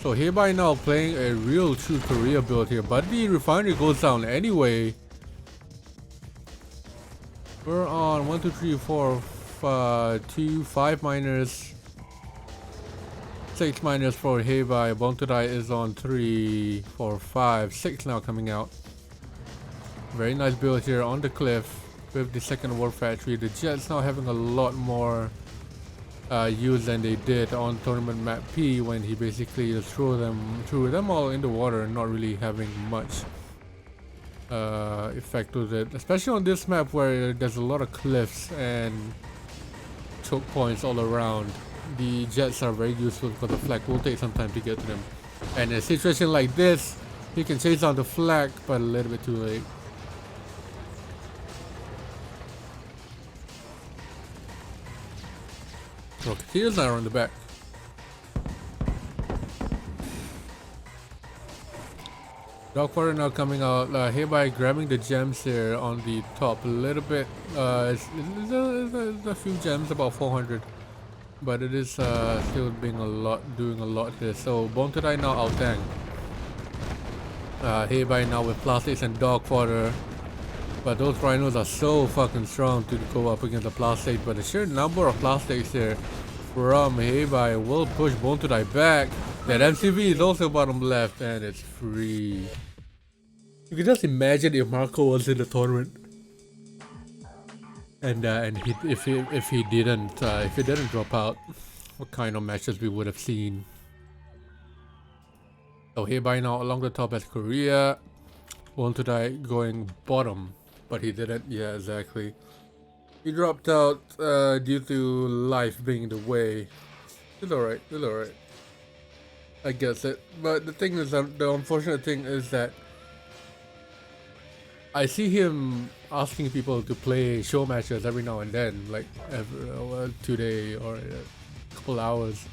So HeiYBai now playing a real true Korea build here, but the refinery goes down anyway. We're on 1, 2, 3, 4, 2, 5 miners, 6 miners for HeiYBai. BornToDie is on 3, 4, 5, 6 now coming out. Very nice build here on the cliff with the second war factory. The jets now having a lot more use than they did on tournament map P, when he basically just threw them all in the water and not really having much effect with it, especially on this map where there's a lot of cliffs and choke points all around. The jets are very useful because the flag will take some time to get to them, and in a situation like this he can chase down the flag but a little bit too late. Rocketeers are on the back. Dogwater now coming out. HeiYBai grabbing the gems here on the top a little bit. It's a few gems, about 400, but it is still doing a lot here. So BornToDie now out tank. HeiYBai now with plastics and Dogwater. But those rhinos are so fucking strong to go up against the plastic. But the sheer number of plastics here from HeiYBai will push BornToDie back. That MCV is also bottom left and it's free. You can just imagine if Marco was in the tournament, and if he didn't drop out, what kind of matches we would have seen. So HeiYBai now along the top as Korea. BornToDie going bottom. But he didn't, yeah, exactly. He dropped out due to life being in the way. It's alright. I guess it. But the thing is, the unfortunate thing is that I see him asking people to play show matches every now and then, like today or a couple hours.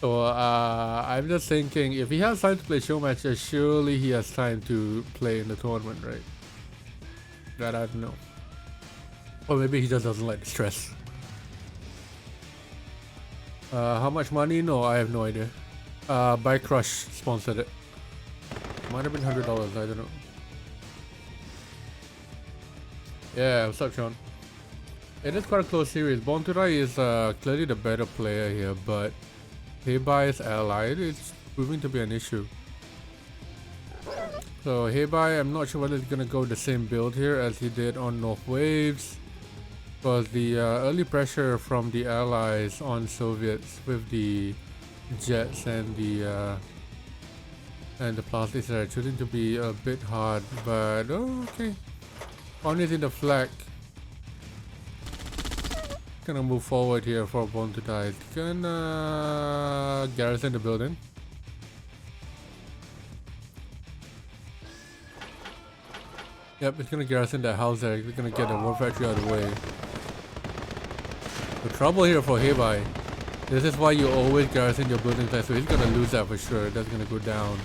So I'm just thinking, if he has time to play show matches, surely he has time to play in the tournament, right? That I don't know. Or maybe he just doesn't like the stress. How much money? No, I have no idea. Bike Crush sponsored it. Might have been $100, I don't know. Yeah, what's up, Sean? It is quite a close series. BornToDie is clearly the better player here, but HeiYBai's ally is proving to be an issue. So HeiYBai, I'm not sure whether he's gonna go the same build here as he did on North Waves, because the early pressure from the allies on Soviets with the jets and the plastics are shooting to be a bit hard. But okay, on is in the flag. Gonna move forward here for BornToDie. Gonna garrison the building. Yep, it's gonna garrison that house there. We're gonna get the war factory out of the way. The trouble here for HeiYBai, this is why you always garrison your buildings there, so he's gonna lose that for sure. That's gonna go down.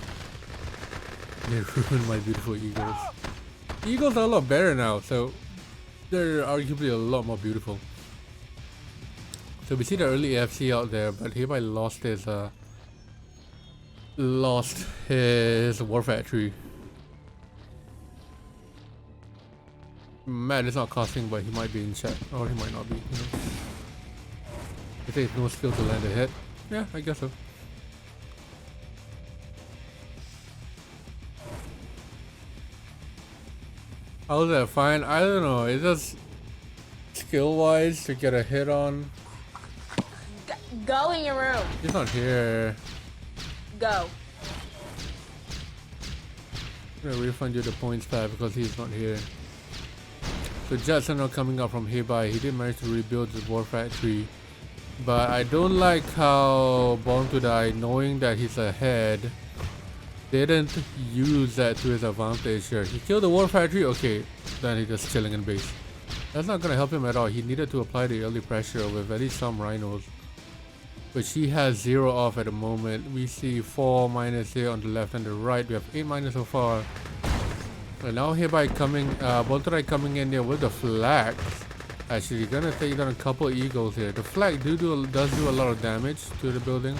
They ruined my beautiful eagles. Eagles are a lot better now, so they're arguably a lot more beautiful. So we see the early AFC out there, but HeiYBai lost his war factory. Matt is not casting, but he might be in chat, or he might not be. You know, it takes no skill to land a hit. Yeah, I guess so. How's that? Fine. I don't know. It's just skill-wise to get a hit on. Go in your room. He's not here. Go. I'm gonna refund you the points back because he's not here. So jets are now coming up from HeiYBai. He did manage to rebuild his war factory, but I don't like how BornToDie, knowing that he's ahead, didn't use that to his advantage here. He killed the war factory, okay, then he's just chilling in base. That's not gonna help him at all. He needed to apply the early pressure with at least some rhinos, which he has 0 off at the moment. We see 4 miners here on the left and the right. We have 8 miners so far. And now HeiYBai coming, BornToDie coming in there with the flags. Actually, gonna take down a couple eagles here. The flag does do a lot of damage to the building.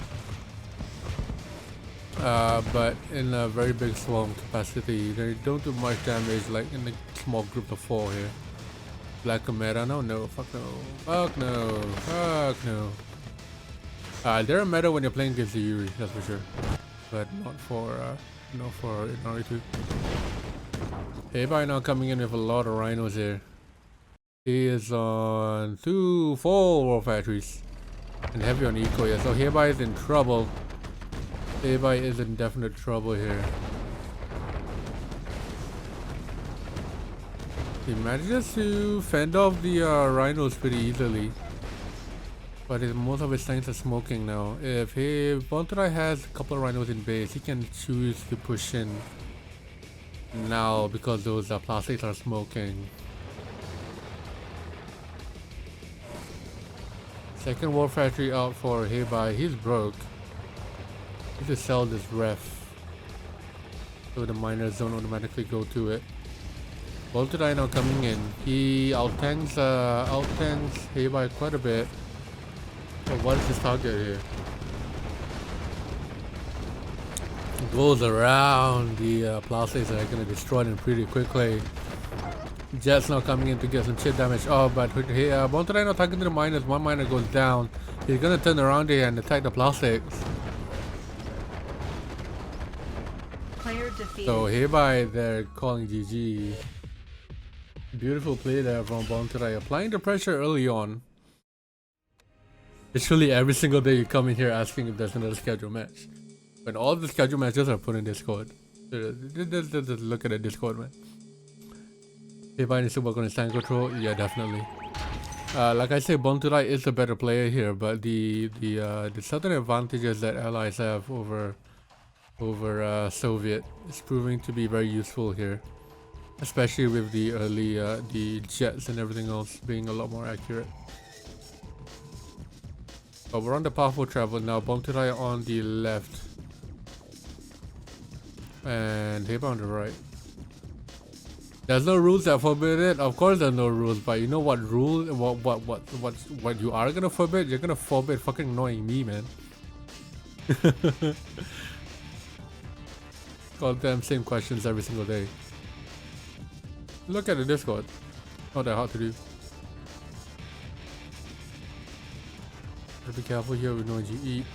But in a very big swarm capacity, they don't do much damage like in the small group of 4 here. Black meta? No, fuck no. Fuck no. Fuck no. They're a meta when you're playing against the Yuri, that's for sure. But not for RA2. HeiYBai now coming in with a lot of rhinos here. He is on 4 war factories. And heavy on eco, yeah. So HeiYBai is in trouble. HeiYBai is in definite trouble here. He manages to fend off the rhinos pretty easily. But most of his tanks are smoking now. If BornToDie has a couple of rhinos in base, he can choose to push in now because those plastics are smoking. Second war factory out for HeiYBai. He's broke. Need to sell this ref so the miners don't automatically go to it. BornToDie now coming in. He outtanks HeiYBai quite a bit. But what is his target here? Goes around the plastics that are gonna destroy them pretty quickly. Jets now coming in to get some chip damage. Oh, but BornToDie now targeting the miners. One miner goes down. He's gonna turn around here and attack the plastics. Player defeated. So HeiYBai they're calling GG. Beautiful play there from BornToDie, applying the pressure early on. Literally every single day you come in here asking if there's another scheduled match. When all the scheduled matches are put in Discord. Just look at the Discord, man. HeiYBai needs to work on his tank control. Yeah, definitely. Like I say, BornToDie is a better player here, but the certain advantages that allies have over Soviet is proving to be very useful here, especially with the early the jets and everything else being a lot more accurate. But we're on the powerful travel now. BornToDie on the left and HeiYBai on the right. There's no rules that forbid it. Of course there's no rules, but you know what rule? What you are gonna forbid? You're gonna forbid fucking annoying me, man. Goddamn same questions every single day. Look at the Discord. Not that hard to do. Be careful here with knowing you eat.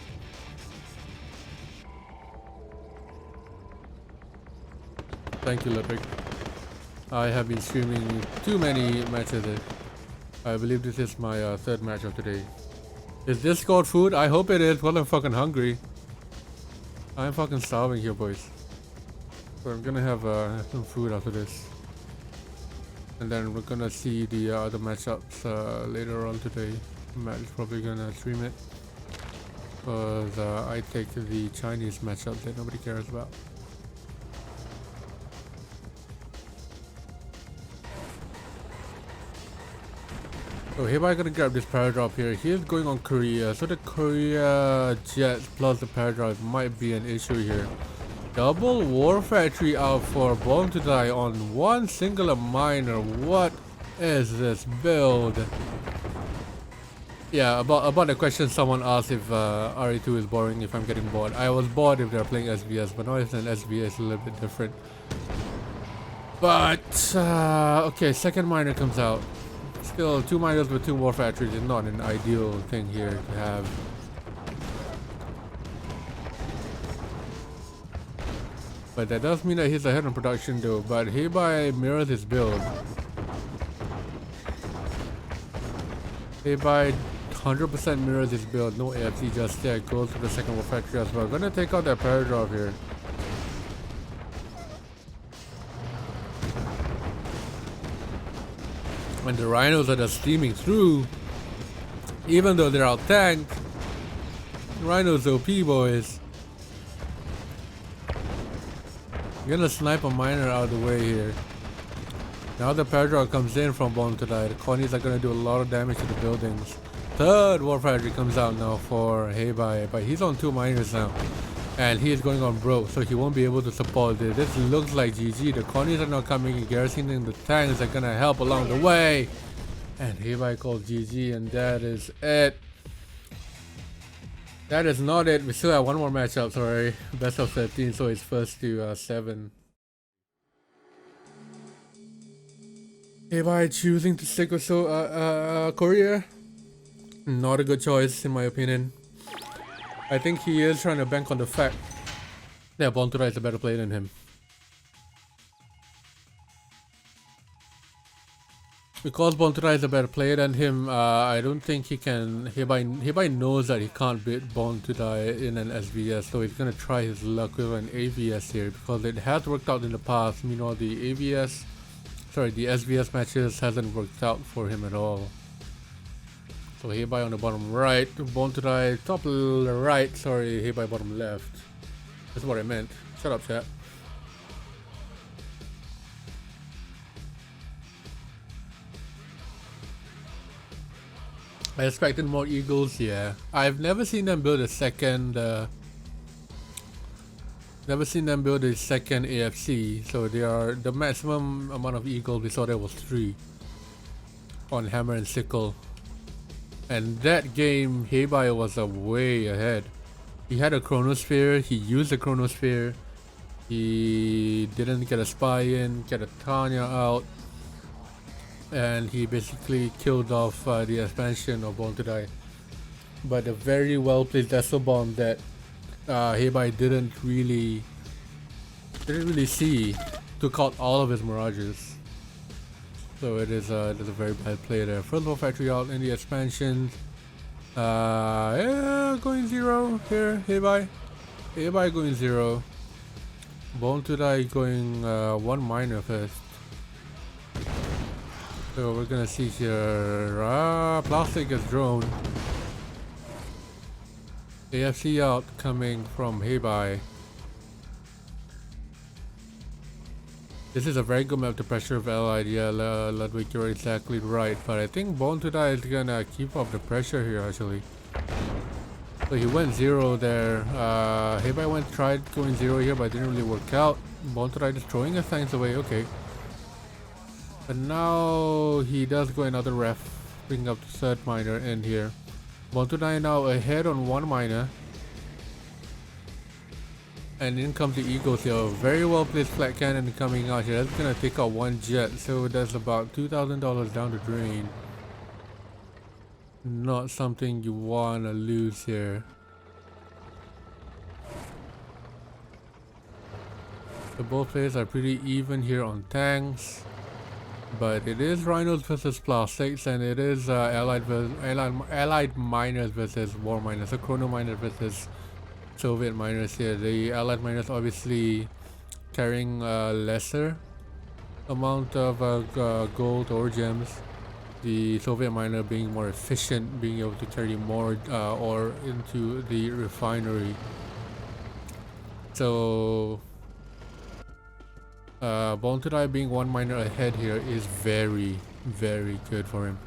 Thank you, Leopard. I have been streaming too many matches. I believe this is my third match of today. Is Discord food? I hope it is. Well, I'm fucking hungry. I'm fucking starving here, boys. So I'm gonna have some food after this. And then we're gonna see the other matchups later on today. Matt is probably gonna stream it. Because I take the Chinese matchup that nobody cares about. So HeiYBai gonna grab this paradrop here. He is going on Korea, so the Korea jets plus the paradrop might be an issue here. Double war factory out for BornToDie on one singular miner. What is this build? Yeah, about the question someone asked if RA2 is boring if I'm getting bored. I was bored if they're playing SBS, but now it's an SBS a little bit different. But okay, second miner comes out. Still, 2 miners with 2 war factories is not an ideal thing here to have. But that does mean that he's ahead on production though. But HeiYBai mirrors his build. HeiYBai 100% mirrors his build. No AFC just yet. Goes to the second war factory as well. Gonna take out that paradrop here. And the rhinos are just steaming through. Even though they're out tanked. Rhinos OP, boys. Gonna snipe a miner out of the way here. Now the paradrop comes in from BornToDie. The colonies are gonna do a lot of damage to the buildings. Third war factory comes out now for HeiYBai, but he's on 2 miners now. And he is going on broke, so he won't be able to support this. This looks like GG. The colonies are now coming in, garrisoning the tanks are gonna help along the way. And HeiYBai called GG, and that is it. That is not it. We still have one more matchup, sorry. Best of 17, so it's first to 7. HeiYBai choosing to stick with Korea. Not a good choice, in my opinion. I think he is trying to bank on the fact that BornToDie is a better player than him. Because BornToDie is a better player than him, I don't think he can. HeiYBai knows that he can't beat BornToDie in an SVS, so he's gonna try his luck with an AVS here because it has worked out in the past. Meanwhile, the SVS matches hasn't worked out for him at all. So HeiYBai on the bottom right, BornToDie top right. Sorry, HeiYBai bottom left. That's what I meant. Shut up, chat. I expected more eagles, yeah. I've never seen them build a second AFC, so they are the maximum amount of eagles we saw there was 3 on Hammer and Sickle. And that game HeiYBai was way ahead. He had a Chronosphere, he used the Chronosphere, he didn't get a spy in, get a Tanya out, and he basically killed off the expansion of BornToDie. But a very well placed Vessel Bomb that HeiYBai didn't really see, took out all of his Mirages. So it is a very bad play there. First of all, factory out in the expansion. Yeah, going 0 here. HeiYBai going 0. BornToDie going 1 minor first. So we're gonna see here. Plastic is drone. AFC out coming from HeiYBai. This is a very good map to pressure of Allied. Yeah, Ludwig, you're exactly right. But I think BornToDie is gonna keep up the pressure here actually. So he went 0 there. HeiYBai tried going 0 here, but it didn't really work out. BornToDie just throwing his things away. Okay. But now he does go another ref, bringing up the 3rd miner in here. BornToDie now ahead on 1 miner. And in comes the Eagles here. Very well placed flat cannon coming out here. That's gonna take out 1 jet, so that's about $2,000 down the drain. Not something you wanna lose here. So both players are pretty even here on tanks. But it is Rhinos versus Plastics, and it is Allied miners versus War miners. So Chrono miners versus Soviet miners here. The Allied miners obviously carrying lesser amount of gold or gems. The Soviet miner being more efficient, being able to carry more ore into the refinery. So BornToDie being 1 miner ahead here is very, very good for him.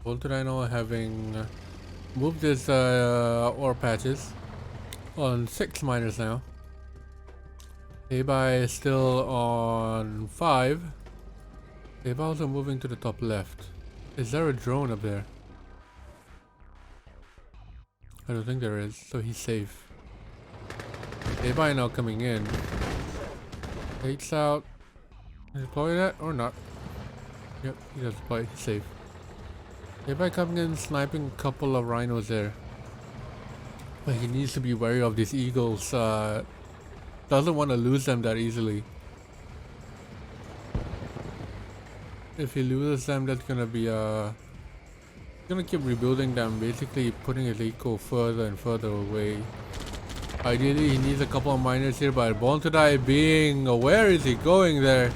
BornToDie now having moved his ore patches on 6 miners now. HeiYBai is still on 5. HeiYBai also moving to the top left. Is there a drone up there? I don't think there is, so he's safe. HeiYBai now coming in. Takes out. Deploy that or not? Yep, he does deploy. He's safe. HeiYBai coming in, sniping a couple of rhinos there. But he needs to be wary of these eagles. Doesn't want to lose them that easily. If he loses them, that's gonna be gonna keep rebuilding them, basically putting his eco further and further away. Ideally, he needs a couple of miners here, but BornToDie being where is he going there?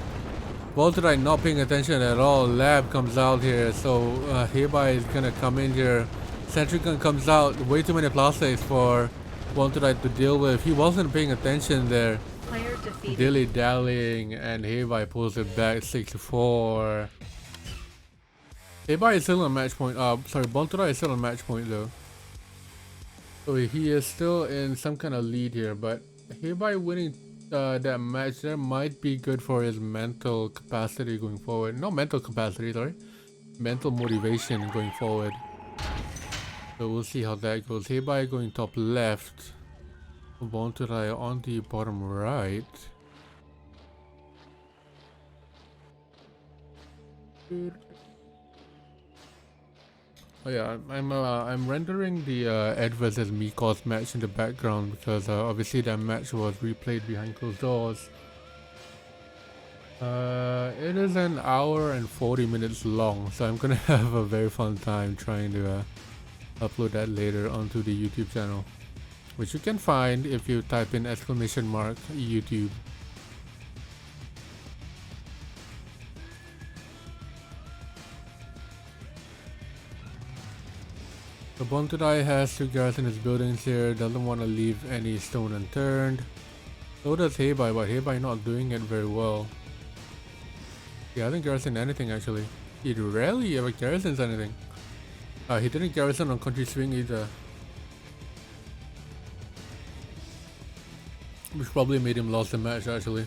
BornToDie not paying attention at all. Lab comes out here, so HeiYBai is gonna come in here. Sentry gun comes out. Way too many plastics for BornToDie to deal with. He wasn't paying attention there. Dilly-dallying, and HeiYBai pulls it back 6-4. HeiYBai is still on match point. Sorry, BornToDie is still on match point though. So he is still in some kind of lead here, but HeiYBai winning that match there might be good for his mental capacity going forward. No, mental capacity, sorry. Mental motivation going forward. So we'll see how that goes. HeiYBai going top left. BornToDie on the bottom right. Oh yeah, I'm rendering the Ed vs Mikos match in the background because obviously that match was replayed behind closed doors. It is an hour and 40 minutes long, so I'm gonna have a very fun time trying to upload that later onto the YouTube channel, which you can find if you type in !YouTube. So BornToDie has 2 guards in his buildings here, doesn't want to leave any stone unturned. So does HeiYBai, but HeiYBai not doing it very well. He hasn't garrisoned anything actually. He rarely ever garrisons anything. He didn't garrison on Country Swing either, which probably made him lose the match actually.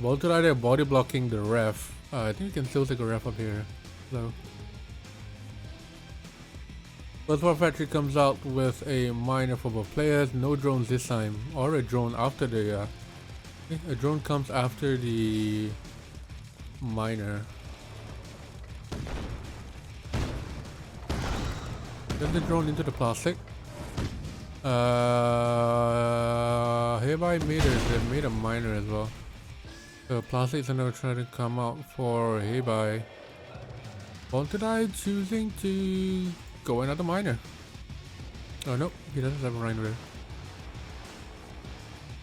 BornToDie there body blocking the ref. I think you can still take a ref up here. So First War Factory comes out with a miner for both players. No drones this time, or a drone after the a drone comes after the miner. Get the drone into the plastic. HeiYBai made a miner as well. So plastics are now trying to come out for HeiYBai. BornToDie choosing to go another miner. Oh no, he doesn't have a miner there.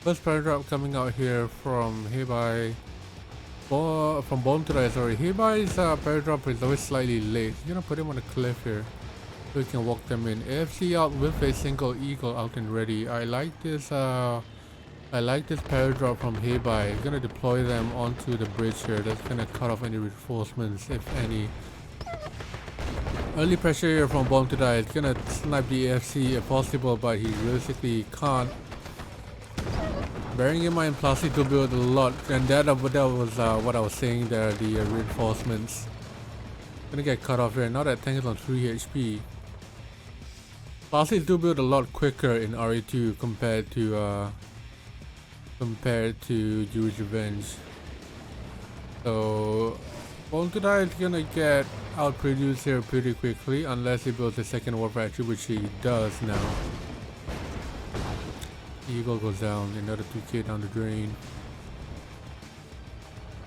First paragraph coming out here from HeiYBai. From BornToDie, sorry. HeiYBai's paragraph is always slightly late. He's gonna put him on a cliff here so we can walk them in. AFC out with a single eagle out and ready. I like this paragraph from HeiYBai. He's gonna deploy them onto the bridge here. That's gonna cut off any reinforcements, if any. Early pressure here from BornToDie. It's gonna snipe the AFC if possible, but he realistically can't. Bearing in mind plastic to build a lot, and that was what I was saying there, the reinforcements. Gonna get cut off here. Now that tank is on 3 HP. Plastic do build a lot quicker in RA2 compared to Jewish Revenge. So BornToDie is gonna get outproduced here pretty quickly unless he builds a second war factory, which he does now. Eagle goes down, another 2k down the drain.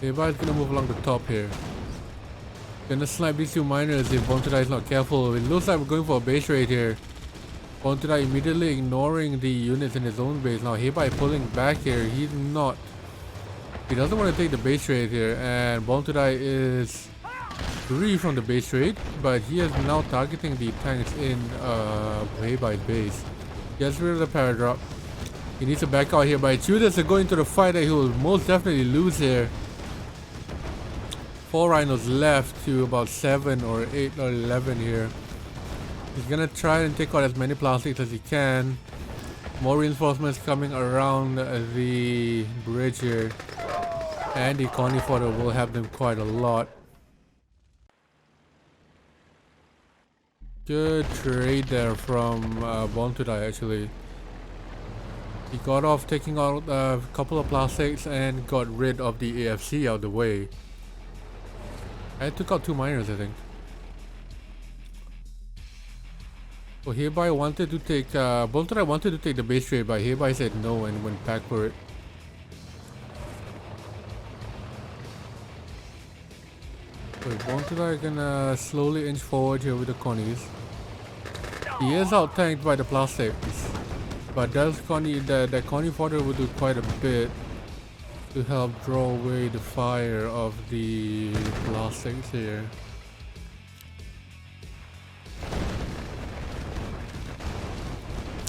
HeiYBai is gonna move along the top here. Gonna snipe these 2 miners if BornToDie is not careful. It looks like we're going for a base raid here. BornToDie immediately ignoring the units in his own base. Now HeiYBai pulling back here. He doesn't want to take the base raid here, and BornToDie is free from the base raid, but he is now targeting the tanks in HeiYBai's base. Gets rid of the paradrop. He needs to back out here, but he chooses to go into the fight that he will most definitely lose here. 4 rhinos left to about 7 or 8 or 11 here. He's gonna try and take out as many plastics as he can. More reinforcements coming around the bridge here, and the Connie fodder will have them quite a lot. Good trade there from BornToDie actually. He got off taking out a couple of plastics and got rid of the AFC out of the way. I took out 2 miners, I think. So HeiYBai wanted to take, BornToDie wanted to take the base trade, but HeiYBai said no and went back for it. So BornToDie gonna slowly inch forward here with the Connies. He is out tanked by the plastics, but the Connie fodder will do quite a bit to help draw away the fire of the plastics here.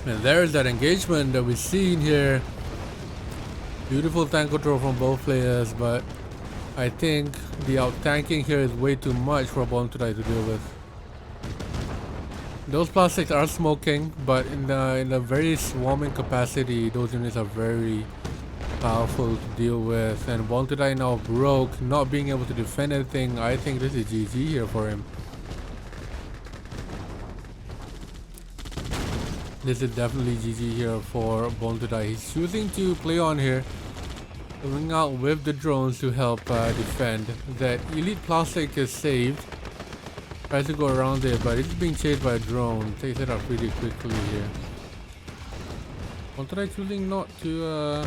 And there's that engagement that we've seen here. Beautiful tank control from both players, but I think the out-tanking here is way too much for BornToDie to deal with. Those plastics are smoking, but in a very swarming capacity, those units are very powerful to deal with. And BornToDie now broke, not being able to defend anything. I think this is GG here for him. This is definitely GG here for BornToDie. He's choosing to play on here, going out with the drones to help defend. That elite plastic is saved. Tries to go around it, but it's being chased by a drone. Takes it out pretty quickly here. BornToDie choosing not to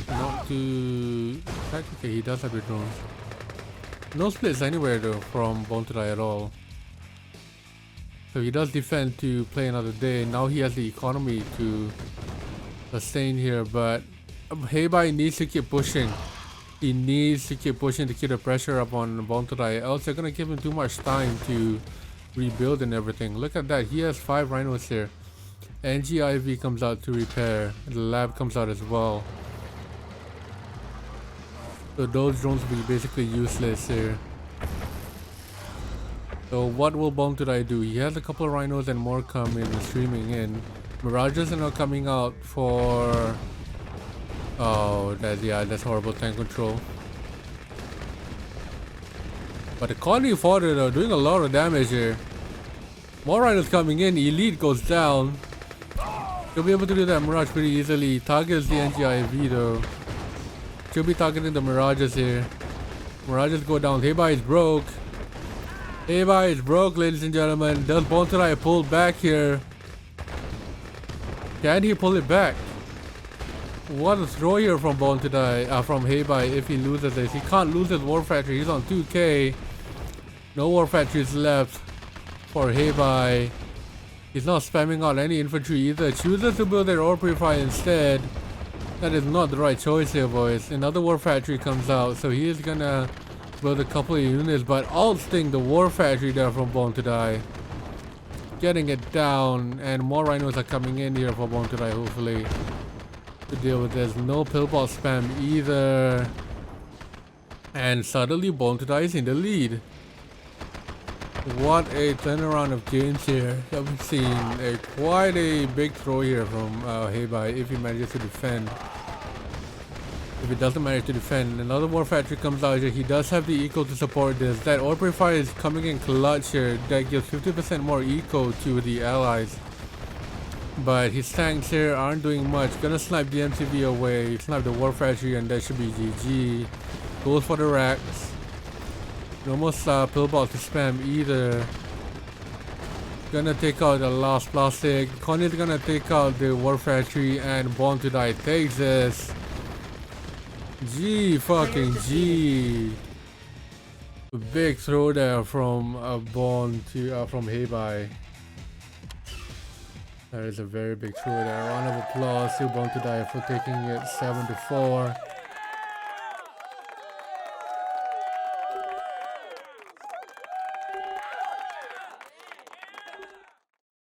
attack. Okay, he does have the drones. No splits anywhere though from BornToDie at all. So he does defend to play another day. Now he has the economy to sustain here, but HeiYBai needs to keep pushing. He needs to keep pushing to keep the pressure up on BornToDie, else they're gonna give him too much time to rebuild and everything. Look at that, he has 5 rhinos here. HeiYBai comes out to repair. The lab comes out as well. So those drones will be basically useless here. So what will BornToDie do? He has a couple of rhinos and more coming and streaming in. Mirages are now coming out for... Oh, that's horrible tank control. But the colony fodder are doing a lot of damage here. More rhinos coming in. Elite goes down. He'll be able to do that Mirage pretty easily. Targets the HeiYBai though. She'll be targeting the Mirages here. Mirages go down. HeiYBai is broke. HeiYBai is broke, ladies and gentlemen. Does BornToDie pull back here? Can he pull it back? What a throw here from BornToDie, from HeiYBai if he loses this. He can't lose his War Factory. He's on 2k. No War Factories left for HeiYBai. He's not spamming out any infantry either. Chooses to build their ore purifier instead. That is not the right choice here, boys. Another War Factory comes out, so he is gonna build a couple of units, but ulting the War Factory there from BornToDie. Getting it down, and more rhinos are coming in here for BornToDie, hopefully, to deal with this. No pillbox spam either. And suddenly BornToDie is in the lead. What a turnaround of games here. I've seen quite a big throw here from HeiYBai if he manages to defend. If he doesn't manage to defend, another War Factory comes out here. He does have the eco to support this. That ore purifier is coming in clutch here. That gives 50% more eco to the allies. But his tanks here aren't doing much. Gonna snipe the MCV away, snipe the War Factory, and that should be GG. Goes for the racks. No more pillbox to spam either. Gonna take out the last plastic. Connie's gonna take out the War Factory, and BornToDie takes this. G fucking G. A big throw there from from HeiYBai. That is a very big throw there. Round of applause to BornToDie for taking it 7-4.